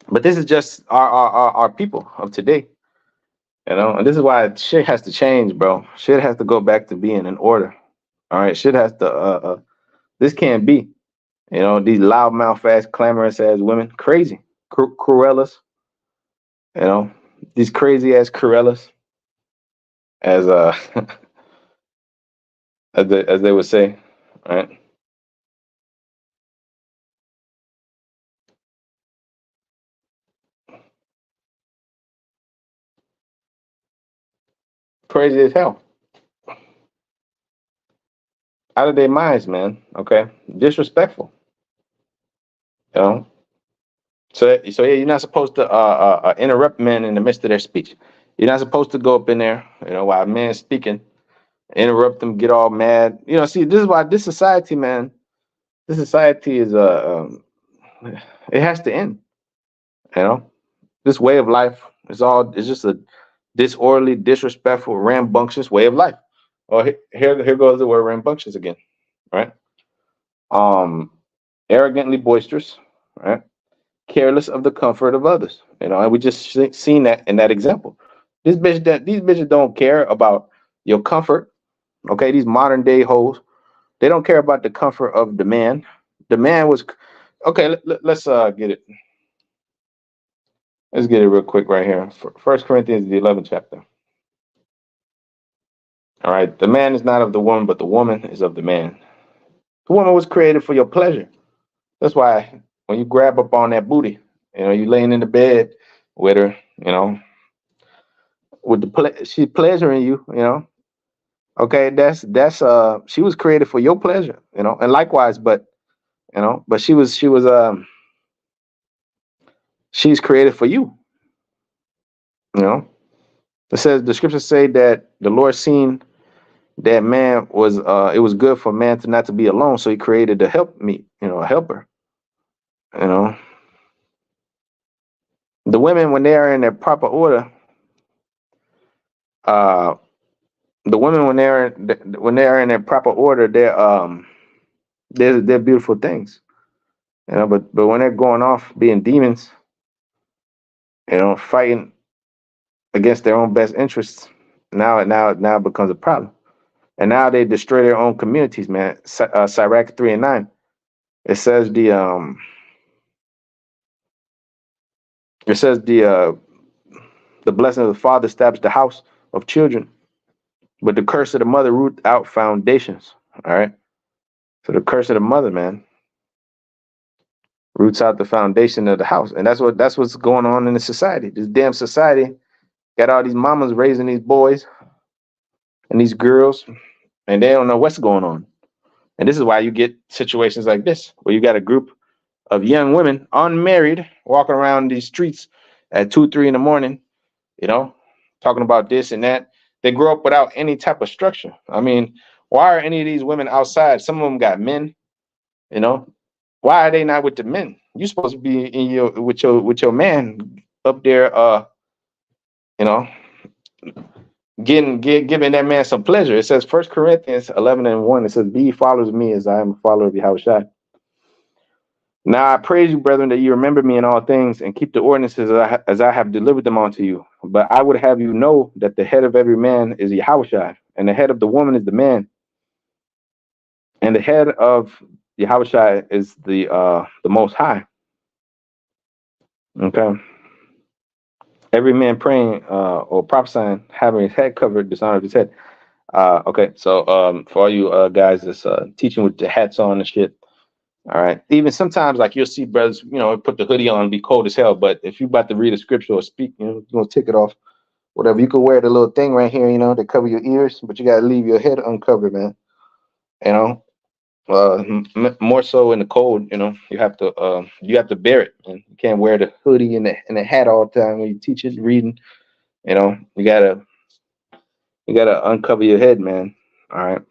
But this is just our people of today, you know, and this is why shit has to change, bro. Shit has to go back to being in order. All right, shit has to this can't be, you know, these loudmouth ass clamorous ass women, crazy Cruellas, you know, these crazy ass Cruellas, as as they would say, right? Crazy as hell, out of their minds, man. Okay, disrespectful, you know. So yeah, you're not supposed to interrupt men in the midst of their speech. You're not supposed to go up in there, you know, while a man's speaking, interrupt them, get all mad. You know, see, this is why this society, man, this society is it has to end. You know, this way of life is just a disorderly, disrespectful, rambunctious way of life. Oh, here goes the word rambunctious again, right? Um, Arrogantly boisterous, right? Careless of the comfort of others. You know, and we just seen that in that example. These bitches don't care about your comfort. Okay, these modern day hoes, they don't care about the comfort of the man. The man was okay. Let's get it. Let's get it real quick right here. First Corinthians, the 11th chapter. All right, the man is not of the woman, but the woman is of the man. The woman was created for your pleasure. That's why when you grab up on that booty, you know, you laying in the bed with her, you know, with she's pleasuring you, you know. Okay, that's she was created for your pleasure, you know, and likewise, but you know, but she was she's created for you, you know. It says the scriptures say that the Lord seen that man was it was good for man to not to be alone, so he created to help me, you know, a helper, you know. The women, when they are in their proper order, uh the women when they are in their proper order, they're beautiful things, you know. But when they're going off being demons, you know, fighting against their own best interests, now it becomes a problem. And now they destroy their own communities, man. Sirach 3:9. It says the blessing of the father established the house of children, but the curse of the mother root out foundations. All right. So the curse of the mother, man, roots out the foundation of the house. And that's what's going on in the society. This damn society got all these mamas raising these boys and these girls, and they don't know what's going on. And this is why you get situations like this, where you got a group of young women, unmarried, walking around these streets at 2, 3 in the morning, you know, talking about this and that. They grow up without any type of structure. I mean, why are any of these women outside? Some of them got men, you know. Why are they not with the men? You're supposed to be in your with your man up there, you know, giving that man some pleasure. It says 1 Corinthians 11:1. It says, "Be followers of me as I am a follower of Yahushua. Now I praise you, brethren, that you remember me in all things and keep the ordinances as I have delivered them unto you. But I would have you know that the head of every man is Yahushua, and the head of the woman is the man, and the head of Yahushua is the Most High." Okay. Every man praying or prophesying, having his head covered, dishonors his head. Okay, so for all you guys that's teaching with the hats on and shit. All right. Even sometimes, like, you'll see brothers, you know, put the hoodie on and be cold as hell. But if you're about to read a scripture or speak, you know, you're gonna take it off, whatever. You could wear the little thing right here, you know, to cover your ears, but you gotta leave your head uncovered, man. You know, more so in the cold, you know, you have to bear it. And you can't wear the hoodie and the hat all the time when you teach it, reading. You know, you gotta uncover your head, man. All right.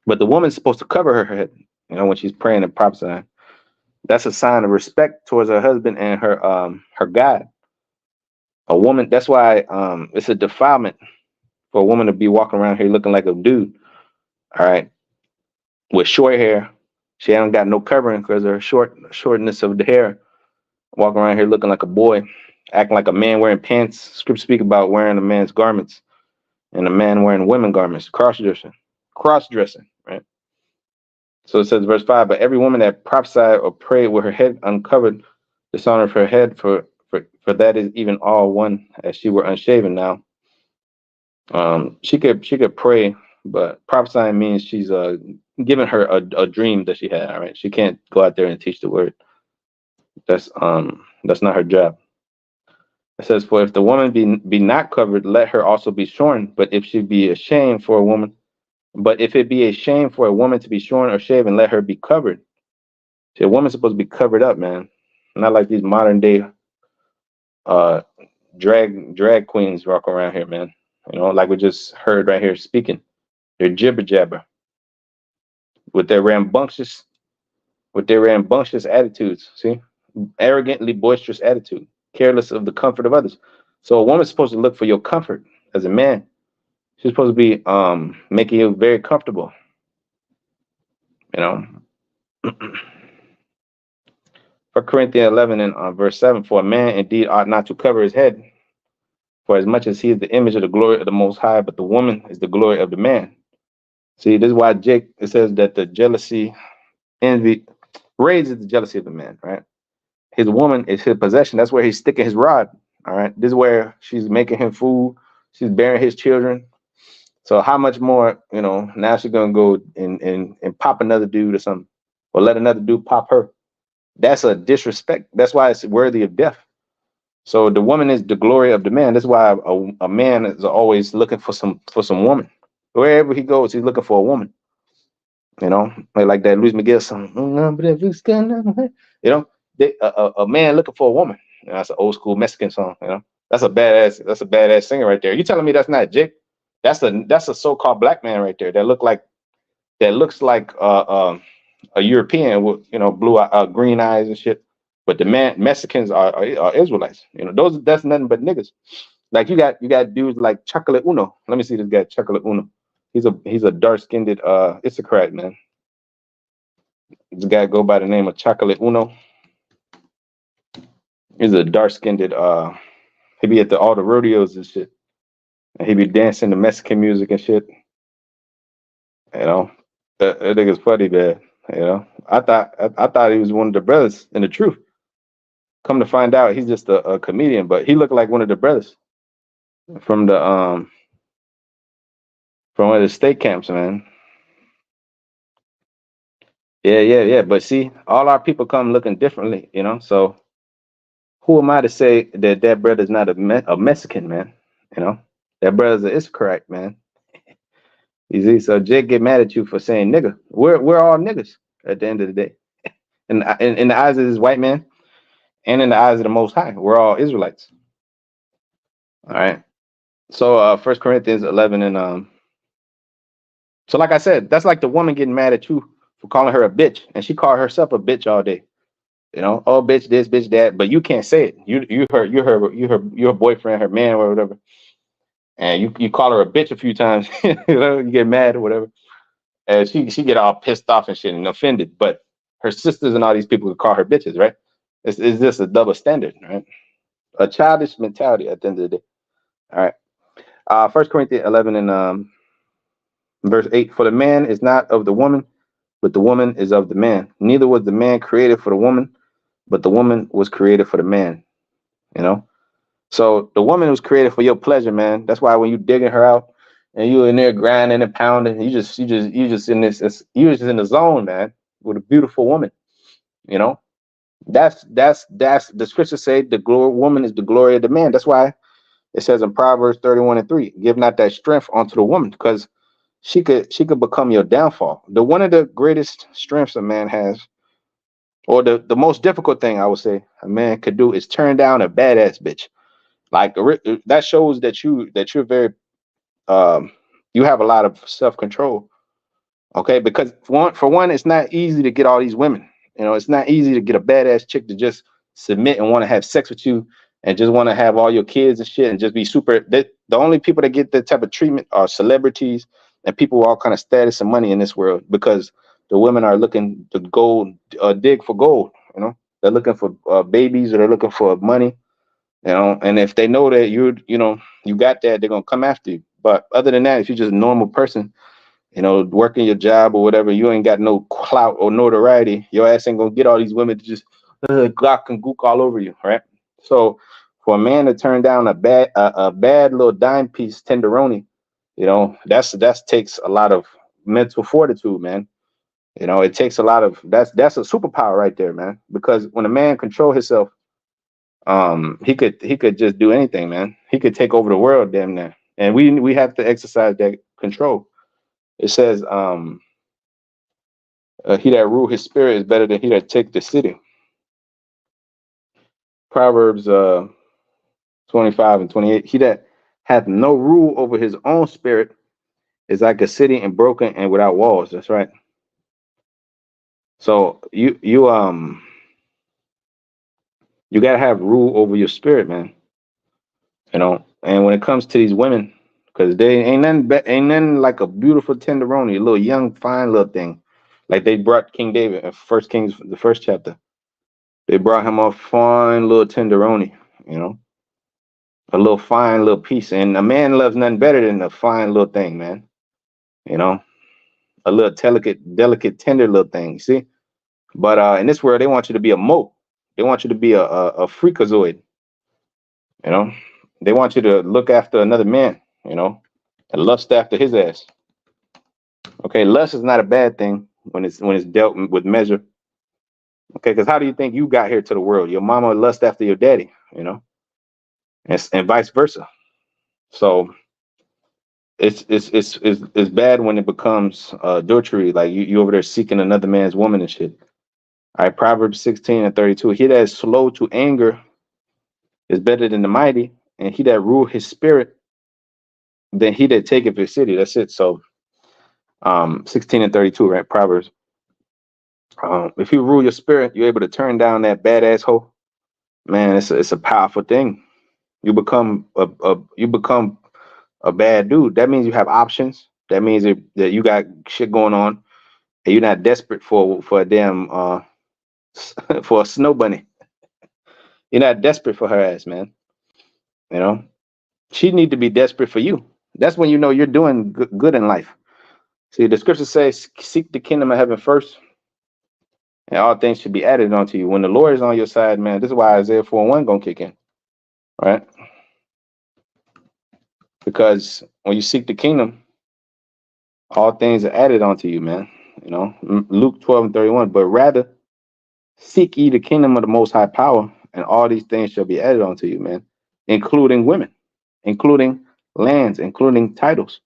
But the woman's supposed to cover her head, you know, when she's praying and prophesying. That's a sign of respect towards her husband and her God. A woman, that's why it's a defilement for a woman to be walking around here looking like a dude. All right. With short hair. She hasn't got no covering because of her shortness of the hair. Walking around here looking like a boy, acting like a man wearing pants. Scripture speak about wearing a man's garments and a man wearing women garments, cross-dressing, right? So it says, verse 5, but every woman that prophesied or prayed with her head uncovered, dishonor of her head, for that is even all one, as she were unshaven. Now, she could pray, but prophesying means she's giving her a dream that she had. All right, she can't go out there and teach the word. That's not her job. It says, for if the woman be not covered, let her also be shorn. But if she be ashamed for a woman, but if it be a shame for a woman to be shorn or shaven, let her be covered. See, a woman's supposed to be covered up, man. Not like these modern day drag queens walk around here, man. You know, like we just heard right here speaking. They're jibber jabber with their rambunctious attitudes. See, arrogantly boisterous attitude, careless of the comfort of others. So a woman's supposed to look for your comfort as a man. She's supposed to be making you very comfortable. You know. 1 Corinthians 11 and verse 7, for a man indeed ought not to cover his head, for as much as he is the image of the glory of the Most High, but the woman is the glory of the man. See, this is why it says that the jealousy, envy, raises the jealousy of the man, right? His woman is his possession. That's where he's sticking his rod, all right? This is where she's making him food. She's bearing his children. So how much more, you know, now she's going to go and pop another dude or something, or let another dude pop her. That's a disrespect. That's why it's worthy of death. So the woman is the glory of the man. That's why a man is always looking for some woman. Wherever he goes, he's looking for a woman. You know, like that Luis Miguel song. You know, a man looking for a woman. You know, that's an old school Mexican song. You know, that's a badass singer right there. You telling me that's not Jake? That's a so-called black man right there that looks like a European with, you know, green eyes and shit. But the Mexicans are Israelites. You know, that's nothing but niggas. Like you got dudes like Chocolate Uno. Let me see this guy, Chocolate Uno. He's a dark-skinned aristocrat, man. This guy go by the name of Chocolate Uno. He's a dark-skinned he be at all the rodeos and shit. And he be dancing to Mexican music and shit. You know, that nigga's funny, man. You know, I thought he was one of the brothers in the truth. Come to find out, he's just a comedian, but he looked like one of the brothers from one of the state camps, man. Yeah. But see, all our people come looking differently, you know. So who am I to say that brother's not a Mexican, man? You know, that brother's an Israelite, man. You see, so Jake get mad at you for saying nigga. We're all niggas at the end of the day. In the eyes of this white man and in the eyes of the Most High, we're all Israelites. All right. So 1 Corinthians 11 and so like I said, that's like the woman getting mad at you for calling her a bitch, and she called herself a bitch all day. You know, oh bitch this, bitch that, but you can't say it. Your boyfriend, her man, or whatever, and you call her a bitch a few times. You know, you get mad or whatever, and she get all pissed off and shit and offended. But her sisters and all these people would call her bitches, right? It's just a double standard, right? A childish mentality at the end of the day. All right. 1 Corinthians 11 and verse 8. For the man is not of the woman, but the woman is of the man. Neither was the man created for the woman, but the woman was created for the man. You know, so the woman was created for your pleasure, man. That's why when you digging her out and you in there grinding and pounding, you just in this, you just in the zone, man, with a beautiful woman. You know, that's the scriptures say the woman is the glory of the man. That's why it says in Proverbs 31 and 3, give not that strength unto the woman, because she could become your downfall. One of the greatest strengths a man has, or the most difficult thing I would say a man could do, is turn down a badass bitch. Like that shows that you're very you have a lot of self-control. Okay, because for one, it's not easy to get all these women. You know, it's not easy to get a badass chick to just submit and want to have sex with you and just want to have all your kids and shit and just be super. The only people that get that type of treatment are celebrities and people with all kind of status and money in this world, because the women are looking to dig for gold. You know, they're looking for babies, or they're looking for money. You know, and if they know that you got that, they're gonna come after you. But other than that, if you're just a normal person, you know, working your job or whatever, you ain't got no clout or notoriety, your ass ain't gonna get all these women to just glock and gook all over you, right? So for a man to turn down a bad little dime piece tenderoni, you know, that's takes a lot of mental fortitude, man. You know, it takes a lot of that's a superpower right there, man. Because when a man control himself, he could just do anything, man. He could take over the world, damn near. And we have to exercise that control. It says, he that rule his spirit is better than he that take the city. Proverbs 25 and 28. He that hath no rule over his own spirit is like a city and broken and without walls. That's right. So you gotta have rule over your spirit, man. You know, and when it comes to these women, because they ain't nothing like a beautiful tenderoni, a little young, fine little thing. Like they brought King David in 1 Kings, the first chapter. They brought him a fine little tenderoni, you know, a little fine little piece. And a man loves nothing better than a fine little thing, man. You know, a little delicate, tender little thing. See, but in this world, they want you to be a moat. They want you to be a freakazoid. You know, they want you to look after another man. You know, and lust after his ass. Okay, lust is not a bad thing when it's dealt with measure. Okay, because how do you think you got here to the world? Your mama lust after your daddy, you know, and vice versa. So it's bad when it becomes adultery, like you over there seeking another man's woman and shit. All right, Proverbs 16 and 32. He that is slow to anger is better than the mighty, and he that rule his spirit than he that taketh his city. That's it. So 16 and 32, right? Proverbs. If you rule your spirit, you're able to turn down that badass hoe. Man, it's a powerful thing. You become a bad dude. That means you have options. That means that you got shit going on, and you're not desperate for a damn for a snow bunny. You're not desperate for her ass, man. You know, she need to be desperate for you. That's when you know you're doing good in life. See, the scripture says, seek the kingdom of heaven first, and all things should be added unto you. When the Lord is on your side, man, this is why Isaiah 4:1 gonna kick in, right? Because when you seek the kingdom, all things are added unto you, man. You know, Luke 12 and 31. But rather seek ye the kingdom of the Most High power, and all these things shall be added unto you, man, including women, including lands, including titles,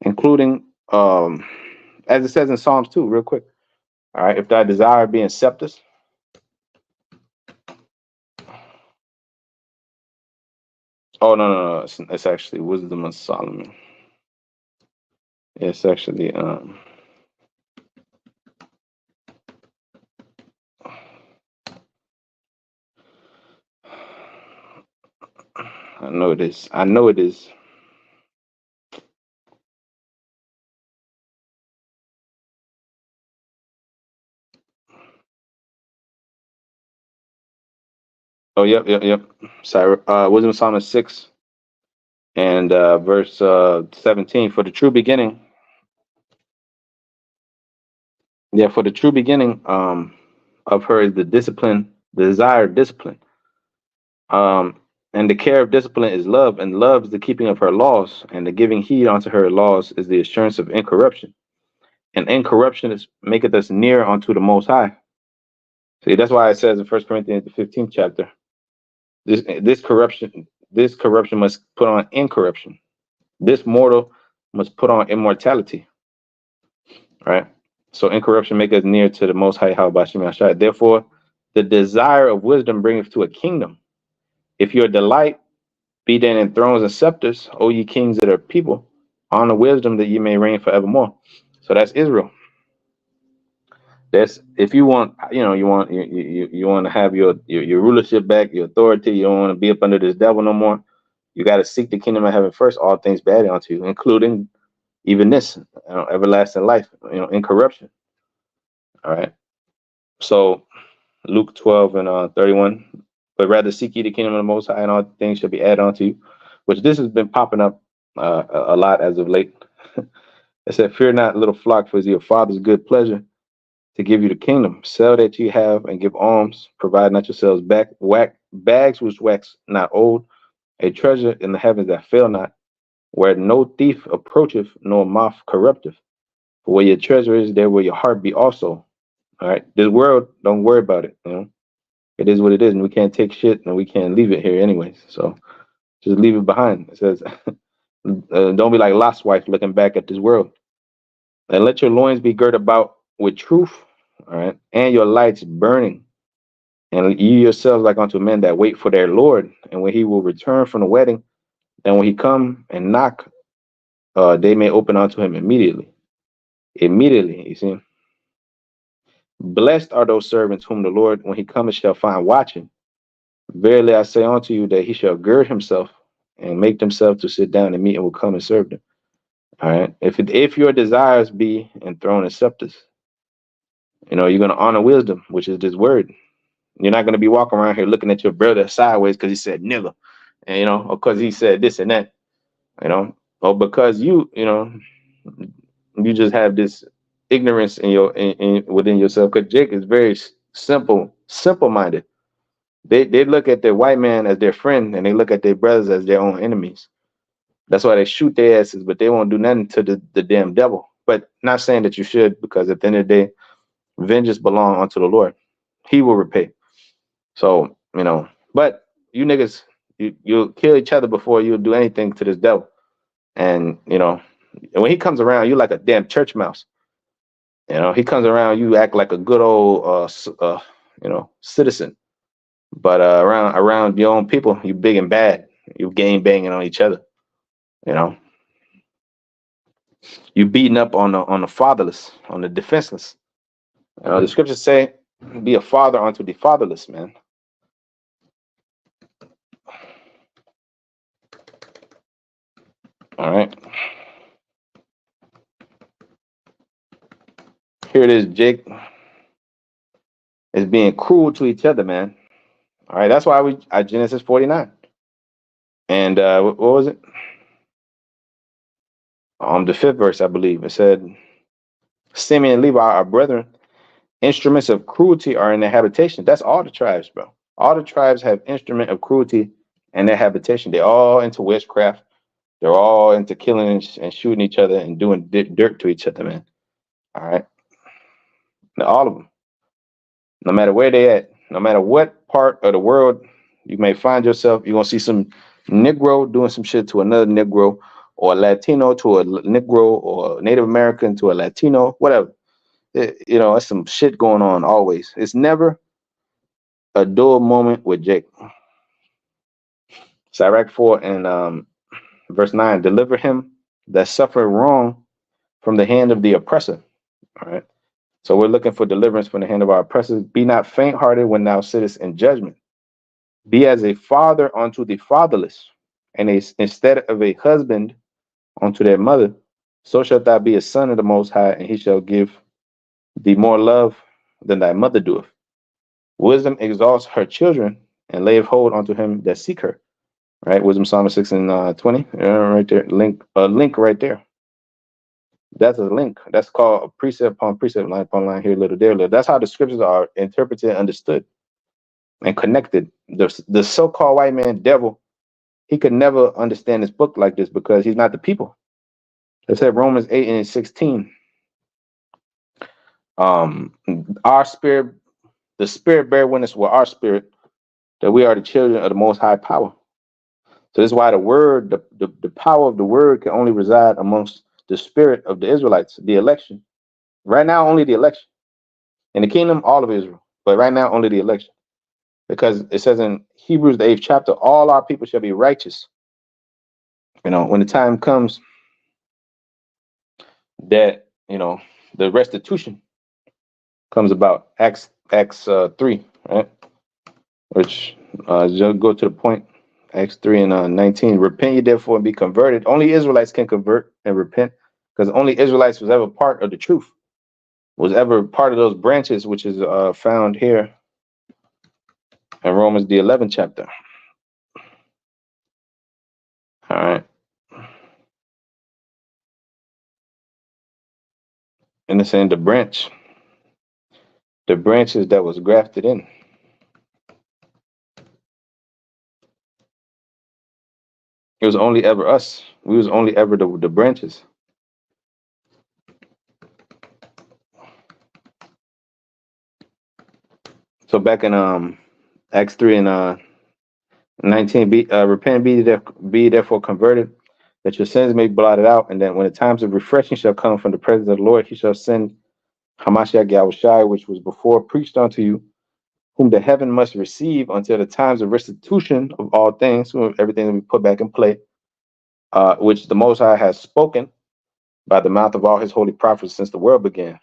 including As it says in Psalms 2, real quick. All right, if thy desire be in scepters. Oh no. It's actually Wisdom of Solomon. It's actually I know it is. I know it is. Oh, yep. Sorry. Wisdom of Solomon 6 and verse 17. For the true beginning. Yeah, for the true beginning of her is the discipline, the desire of discipline. And the care of discipline is love, and love is the keeping of her laws, and the giving heed unto her laws is the assurance of incorruption. And incorruption is maketh us near unto the Most High. See, that's why it says in 1 Corinthians the 15th chapter, this corruption must put on incorruption. This mortal must put on immortality. Right? So incorruption maketh us near to the Most High. How about Shemashai? Therefore, the desire of wisdom bringeth to a kingdom. If your delight be then in thrones and scepters, O ye kings that are people, honor wisdom that ye may reign forevermore. So that's Israel. That's if you want, you want to have your rulership back, your authority. You don't want to be up under this devil no more. You got to seek the kingdom of heaven first. All things be added unto you, including even this, everlasting life, incorruption. All right. So Luke 12 and 31. But rather seek ye the kingdom of the Most High, and all things shall be added unto you. Which this has been popping up a lot as of late. It said, "Fear not, little flock, for it is your Father's good pleasure to give you the kingdom. Sell that you have and give alms. Provide not yourselves bags which wax not old, a treasure in the heavens that fail not, where no thief approacheth, nor moth corrupteth. For where your treasure is, there will your heart be also." All right. This world, don't worry about it. It is what it is, and we can't take shit, and we can't leave it here anyways. So just leave it behind. It says, don't be like Lot's wife looking back at this world. And let your loins be girt about with truth, all right, and your lights burning. And you yourselves like unto men that wait for their Lord, and when he will return from the wedding, then when he come and knock, they may open unto him immediately. Immediately, you see. Blessed are those servants whom the Lord, when he cometh, shall find watching. Verily I say unto you that he shall gird himself and make themselves to sit down and meet, and will come and serve them. All right. If your desires be enthroned in scepters, you're going to honor wisdom, which is this word. You're not going to be walking around here looking at your brother sideways because he said nigga, and or because he said this and that, or because you just have this ignorance in within yourself. Because Jake is very simple-minded. They look at their white man as their friend, and they look at their brothers as their own enemies. That's why they shoot their asses, but they won't do nothing to the damn devil. But not saying that you should, because at the end of the day, vengeance belongs unto the Lord. He will repay. So, but you niggas, you'll kill each other before you'll do anything to this devil. And, and when he comes around, you like a damn church mouse. He comes around, you act like a good old, citizen. But around your own people, you big and bad. You gang banging on each other. You beating up on the fatherless, on the defenseless. The scriptures say, "Be a father unto the fatherless," man. All right. Here it is, Jake is being cruel to each other, man. All right, that's why Genesis 49. And what was it? The 5th verse, I believe. It said, "Simeon and Levi are brethren. Instruments of cruelty are in their habitation." That's all the tribes, bro. All the tribes have instrument of cruelty in their habitation. They're all into witchcraft. They're all into killing and shooting each other and doing dirt to each other, man. All right. Now, all of them. No matter where they at, no matter what part of the world you may find yourself, you're going to see some Negro doing some shit to another Negro, or a Latino to a Negro, or Native American to a Latino, whatever. You know, that's some shit going on always. It's never a dual moment with Jake. Sirach 4 and verse 9, deliver him that suffered wrong from the hand of the oppressor. All right. So we're looking for deliverance from the hand of our oppressors. Be not faint-hearted when thou sittest in judgment. Be as a father unto the fatherless, and instead of a husband unto their mother, so shalt thou be a son of the Most High, and he shall give thee more love than thy mother doeth. Wisdom exalts her children, and layeth hold unto him that seek her. Right, Wisdom Psalm 6 and 20, right there. Link right there. That's a link. That's called a precept upon precept, line upon line, here a little, there a little. That's how the scriptures are interpreted, understood, and connected. The so-called white man devil, he could never understand this book like this because he's not the people. It said Romans 8 and 16. Our spirit, the spirit bear witness with our spirit that we are the children of the Most High power. So this is why the word, the power of the word can only reside amongst the spirit of the Israelites, the election. Right now, only the election. In the kingdom, all of Israel. But right now, only the election. Because it says in Hebrews, the 8th chapter, all our people shall be righteous. You know, when the time comes that, you know, the restitution comes about. Acts 3, right? Which, just go to the point. Acts 3 and 19. Repent ye therefore and be converted. Only Israelites can convert and repent, because only Israelites was ever part of the truth, was ever part of those branches, which is found here in Romans the 11th chapter. All right. And it's saying the branches that was grafted in. It was only ever us. We was only ever the branches. So back in Acts 3 and 19, repent, be therefore converted, that your sins may be blotted out, and that when the times of refreshing shall come from the presence of the Lord, he shall send Hamashiach Yahushai, which was before preached unto you, whom the heaven must receive until the times of restitution of all things, so everything will be put back in play, which the Most High has spoken by the mouth of all his holy prophets since the world began.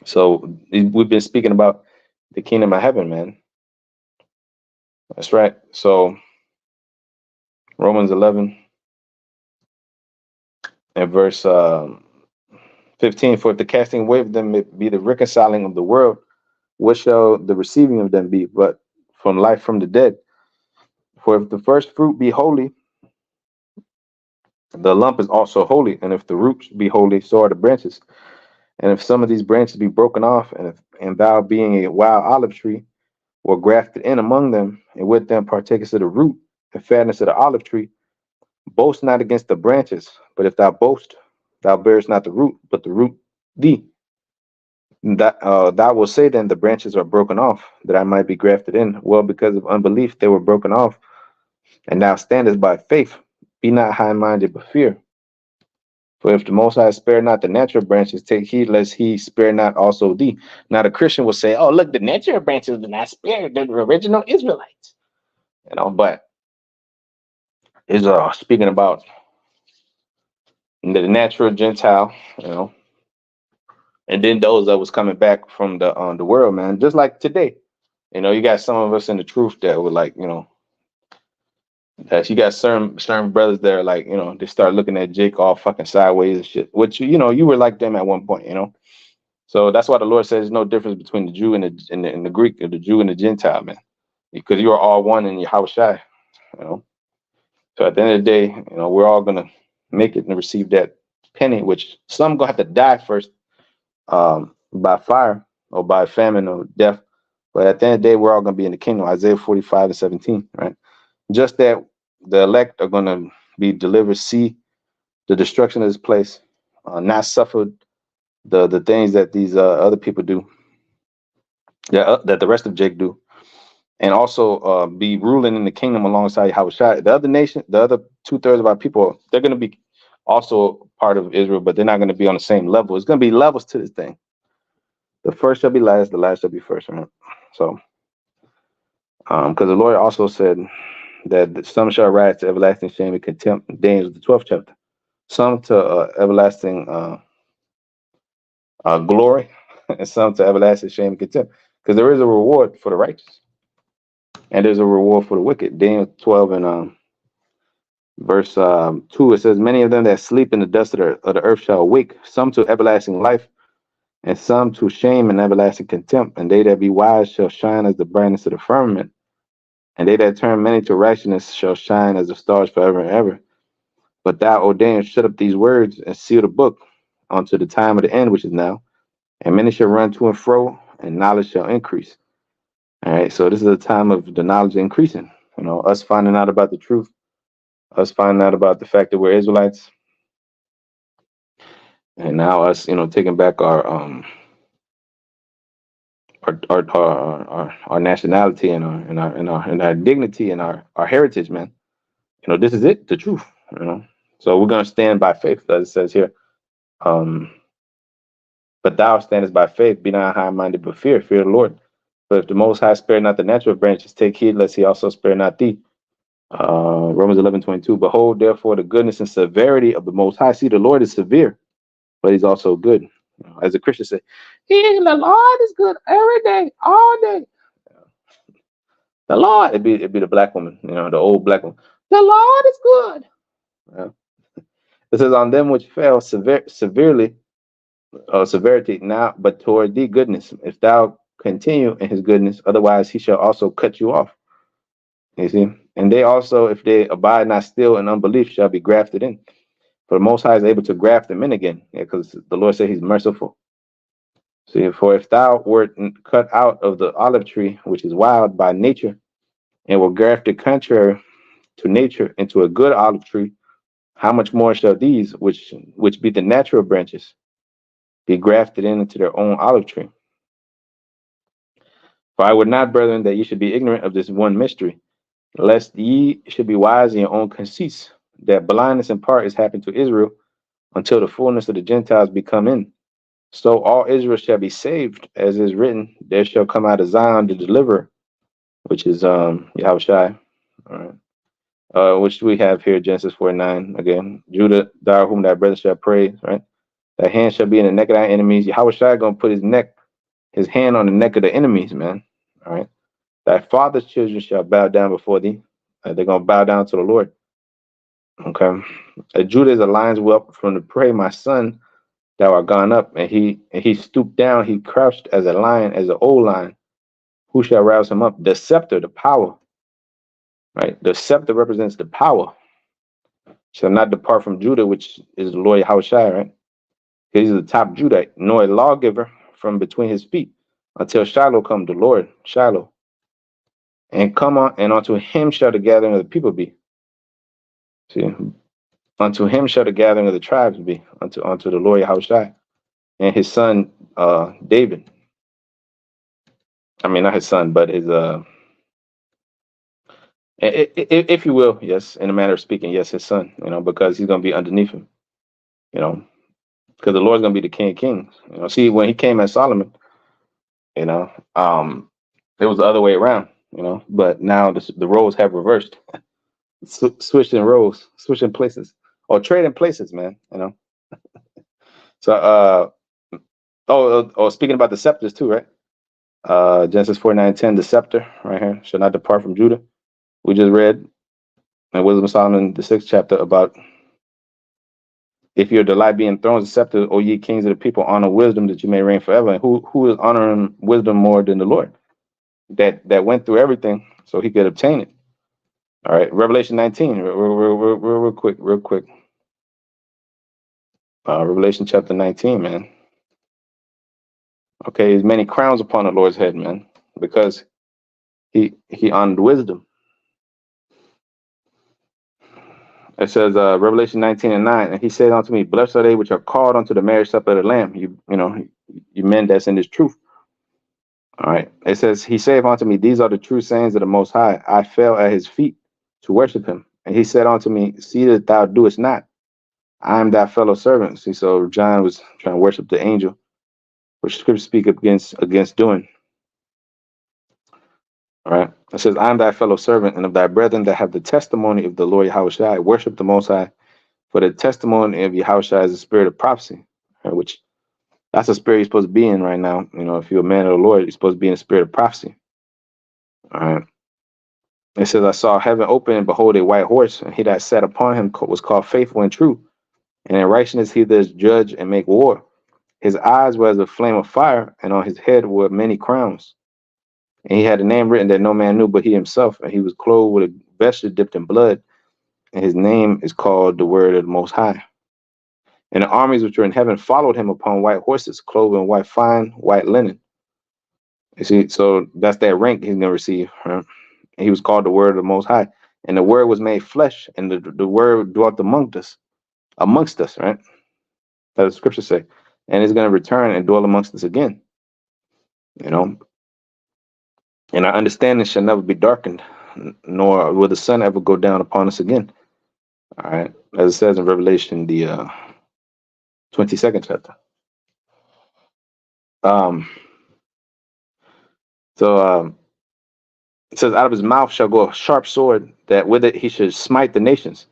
So we've been speaking about the kingdom of heaven, man. That's right. So Romans 11 and verse 15, for if the casting away of them be the reconciling of the world, what shall the receiving of them be but from life from the dead? For if the first fruit be holy, the lump is also holy, and if the roots be holy, so are the branches. And if some of these branches be broken off, and thou being a wild olive tree, were grafted in among them, and with them partakest of the root and fatness of the olive tree, boast not against the branches, but if thou boast, thou bearest not the root, but the root thee. That thou wilt say then, the branches are broken off, that I might be grafted in. Well, because of unbelief they were broken off, and thou standest by faith. Be not high-minded, but fear. For if the Most High spare not the natural branches, take heed lest he spare not also thee. Now the Christian will say, oh, look, the natural branches did not spare the original Israelites. You know, but is speaking about the natural Gentile, you know, and then those that was coming back from the world, man. Just like today, you know, you got some of us in the truth that were like, you know, that you got certain brothers that are like, you know, they start looking at Jake all fucking sideways and shit. Which, you know, you were like them at one point, you know. So that's why the Lord says there's no difference between the Jew and the Greek, or the Jew and the Gentile, man, because you are all one in Yahushai, you know. So at the end of the day, you know, we're all gonna make it and receive that penny, which some gonna have to die first, by fire or by famine or death. But at the end of the day, we're all gonna be in the kingdom. Isaiah 45 and 17, right? Just that the elect are gonna be delivered, see the destruction of this place, not suffer the things that these other people do, that the rest of Jake do, and also be ruling in the kingdom alongside Yahushua. The other nation, the other 2/3 of our people, they're going to be also part of Israel, but they're not going to be on the same level. It's going to be levels to this thing. The first shall be last, the last shall be first. Right? So, because the Lord also said that some shall rise to everlasting shame and contempt, Daniel the 12th chapter. Some to everlasting glory, and some to everlasting shame and contempt. Because there is a reward for the righteous, and there's a reward for the wicked. Daniel 12 and verse 2, it says, many of them that sleep in the dust of the earth shall awake, some to everlasting life, and some to shame and everlasting contempt. And they that be wise shall shine as the brightness of the firmament, and they that turn many to righteousness shall shine as the stars forever and ever. But thou, O Daniel, shut up these words and seal the book unto the time of the end, which is now. And many shall run to and fro, and knowledge shall increase. All right, so this is a time of the knowledge increasing. You know, us finding out about the truth, us finding out about the fact that we're Israelites, and now us, you know, taking back our nationality and our dignity and our heritage, man. You know, this is it, the truth. You know, so we're gonna stand by faith, as it says here. But thou standest by faith, be not high-minded, but fear the Lord. But if the Most High spare not the natural branches, take heed lest he also spare not thee. Romans 11:22. Behold, therefore, the goodness and severity of the Most High. See, the Lord is severe, but he's also good. You know, as a Christian say, the Lord is good every day, all day. The Lord, it'd be the black woman, you know, the old black woman. The Lord is good. Yeah. It says, on them which fell severity now, but toward thee goodness, if thou continue in his goodness, otherwise he shall also cut you off. You see, and they also, if they abide not still in unbelief, shall be grafted in. For the Most High is able to graft them in again, because the Lord said he's merciful. See, for if thou wert cut out of the olive tree, which is wild by nature, and were grafted contrary to nature into a good olive tree, how much more shall these, which be the natural branches, be grafted into their own olive tree? For I would not, brethren, that ye should be ignorant of this one mystery, lest ye should be wise in your own conceits, that blindness in part is happened to Israel, until the fullness of the Gentiles be come in. So all Israel shall be saved, as is written, there shall come out of Zion the deliverer, which is Yahushua. All right. Which we have here, Genesis 49. Again, Judah, thou whom thy brother shall praise, right? Thy hand shall be in the neck of thy enemies. Yahushua gonna put his hand on the neck of the enemies, man. All right. Thy father's children shall bow down before thee. They're gonna bow down to the Lord. Okay. Judah is a lion's whelp from the prey, my son. Thou art gone up, and he stooped down. He crouched as a lion, as an old lion. Who shall rouse him up? The scepter, the power. Right. The scepter represents the power. Shall not depart from Judah, which is the Lord Yahushua, right? He's the top Judite, nor a lawgiver from between his feet, until Shiloh come, the Lord, Shiloh. And come on, and unto him shall the gathering of the people be. See, unto him shall the gathering of the tribes be, unto the Lord Yahushua, and his son David. I mean, not his son, but his if you will, yes, in a manner of speaking, yes, his son, you know, because he's gonna be underneath him, you know, because the Lord's gonna be the King of Kings. You know, see, when he came as Solomon, you know, it was the other way around, you know, but now the roles have reversed. Switching roles, switching places, or trading places, man, you know. So speaking about the scepters too, right? Genesis 49:10, the scepter right here shall not depart from Judah. We just read in Wisdom of Solomon, the 6th chapter, about if your delight be in thrones, the scepter, O ye kings of the people, honor wisdom that you may reign forever. And who is honoring wisdom more than the Lord? That went through everything so he could obtain it. All right, Revelation 19, real quick. Revelation chapter 19, man. Okay, there's many crowns upon the Lord's head, man, because he honored wisdom. It says, Revelation 19:9, and he said unto me, blessed are they which are called unto the marriage supper of the Lamb. You men that's in this truth. All right. It says, He saith unto me, These are the true sayings of the Most High. I fell at his feet to worship him. And he said unto me, See that thou doest not. I am thy fellow servant. See, so John was trying to worship the angel, which scripture speak against doing. All right. It says, I am thy fellow servant and of thy brethren that have the testimony of the Lord Yahushua. Worship the Most High. For the testimony of Yahushua is the spirit of prophecy, right, which that's the spirit you're supposed to be in right now. You know, if you're a man of the Lord, you're supposed to be in the spirit of prophecy. All right. It says, I saw heaven open, and behold, a white horse, and he that sat upon him was called Faithful and True. And in righteousness he does judge and make war. His eyes were as a flame of fire, and on his head were many crowns. And he had a name written that no man knew but he himself, and he was clothed with a vesture dipped in blood, and his name is called the Word of the Most High. And the armies which were in heaven followed him upon white horses, clothed in fine white linen. You see, so that's that rank he's gonna receive. Right? And he was called the Word of the Most High. And the Word was made flesh, and the Word dwelt amongst us, right? That the scriptures say. And he's gonna return and dwell amongst us again. You know, and our understanding shall never be darkened, nor will the sun ever go down upon us again. All right, as it says in Revelation, the 22nd chapter. So it says, out of his mouth shall go a sharp sword, that with it he should smite the nations,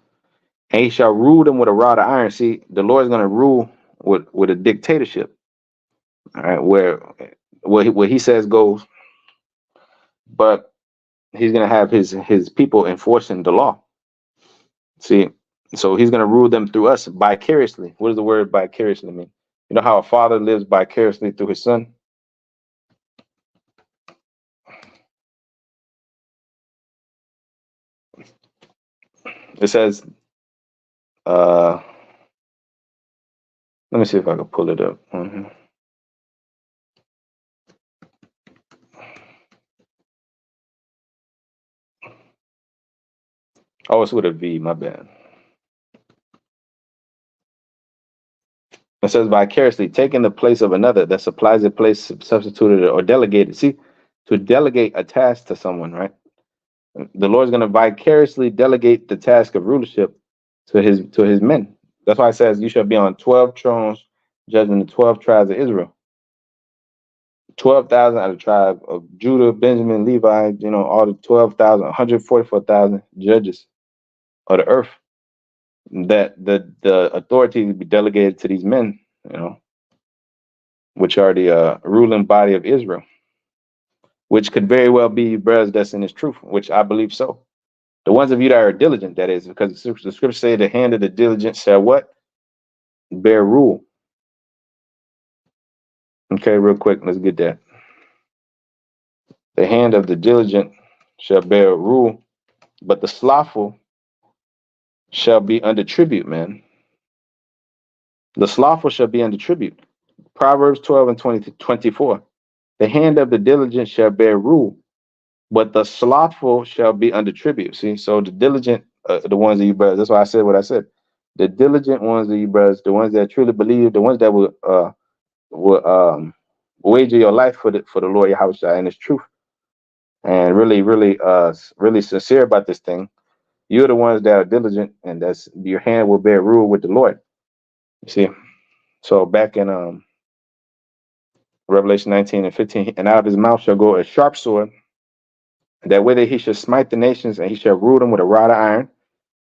and he shall rule them with a rod of iron. See, the Lord is going to rule with a dictatorship. All right, where what he says goes, but he's going to have his people enforcing the law. See, so he's going to rule them through us vicariously. What does the word vicariously mean? You know how a father lives vicariously through his son? It says, let me see if I can pull it up. Oh, it's with a V, my bad. It says vicariously, taking the place of another that supplies a place, substituted or delegated. See, to delegate a task to someone, right? The Lord's going to vicariously delegate the task of rulership to his men. That's why it says, you shall be on 12 thrones, judging the 12 tribes of Israel. 12,000 out of the tribe of Judah, Benjamin, Levi, you know, all the 12,000, 144,000 judges of the earth. That the authority will be delegated to these men, you know, which are the ruling body of Israel, which could very well be brothers that's in this truth, which I believe so. The ones of you that are diligent, that is, because the scriptures say the hand of the diligent shall what? Bear rule. Okay, real quick, let's get that. The hand of the diligent shall bear rule, but the slothful shall be under tribute, man. The slothful shall be under tribute. Proverbs 12 and 24. The hand of the diligent shall bear rule, but the slothful shall be under tribute. See, so the diligent, the ones of you brothers, that's why I said what I said. The diligent ones of you brothers, the ones that truly believe, the ones that will wager your life for the Lord Yahushua and his truth, and really sincere about this thing. You're the ones that are diligent, and that's your hand will bear rule with the Lord. You see, so back in Revelation 19 and 15, and out of his mouth shall go a sharp sword, that with it he shall smite the nations, and he shall rule them with a rod of iron,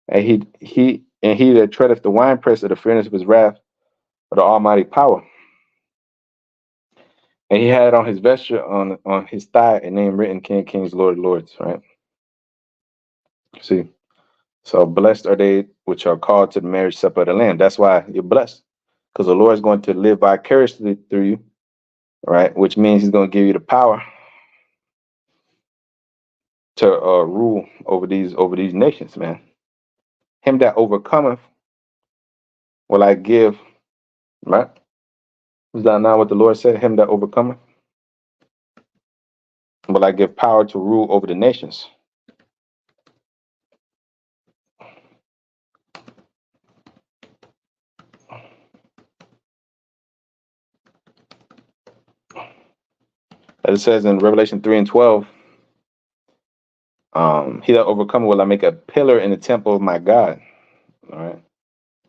and he that treadeth the winepress of the furnace of his wrath, of the almighty power. And he had on his vesture on his thigh a name written, King of Kings, Lord of Lords, right? See, so blessed are they which are called to the marriage supper of the Lamb. That's why you're blessed, because the Lord is going to live vicariously through you, right? Which means he's going to give you the power to rule over these nations, man. Him that overcometh will I give, right? Is that not what the Lord said? Him that overcometh will I give power to rule over the nations. As it says in Revelation 3 and 12, he that overcometh will I make a pillar in the temple of my God. All right.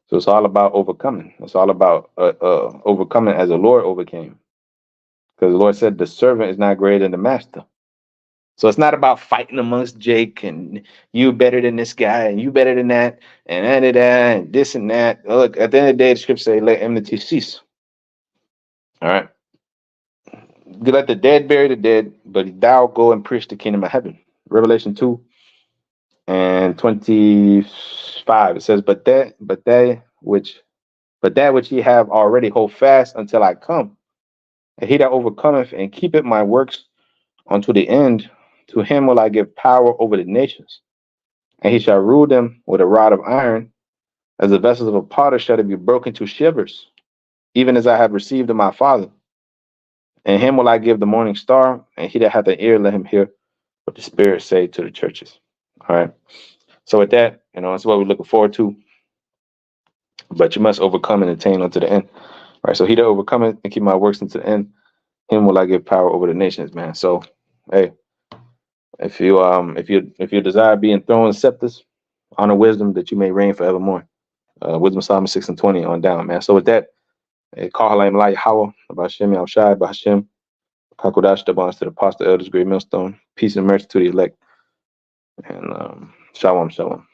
So it's all about overcoming. It's all about overcoming as the Lord overcame. Because the Lord said the servant is not greater than the master. So it's not about fighting amongst Jake and you better than this guy and you better than that and that and this and that. Look, at the end of the day, the scripture say, let enmity cease. All right. You let the dead bury the dead, but thou go and preach the kingdom of heaven. Revelation 2 and 25. It says, but that which ye have already hold fast until I come. And he that overcometh and keepeth my works unto the end, to him will I give power over the nations. And he shall rule them with a rod of iron, as the vessels of a potter shall they be broken to shivers, even as I have received of my Father. And him will I give the morning star, and he that hath an ear, let him hear what the Spirit say to the churches. All right. So with that, that's what we're looking forward to. But you must overcome and attain unto the end. All right. So he that overcometh and keep my works unto the end, him will I give power over the nations, man. So, hey, if you desire being thrown scepters, honor wisdom that you may reign forevermore. Wisdom Solomon 6 and 20 on down, man. So with that, call Halayim Lai Hawa, about Shem Yahshai, about Hashem, Kakodash, the bonds to the apostle, elders, great millstone, peace and mercy to the elect, and shalom, shalom.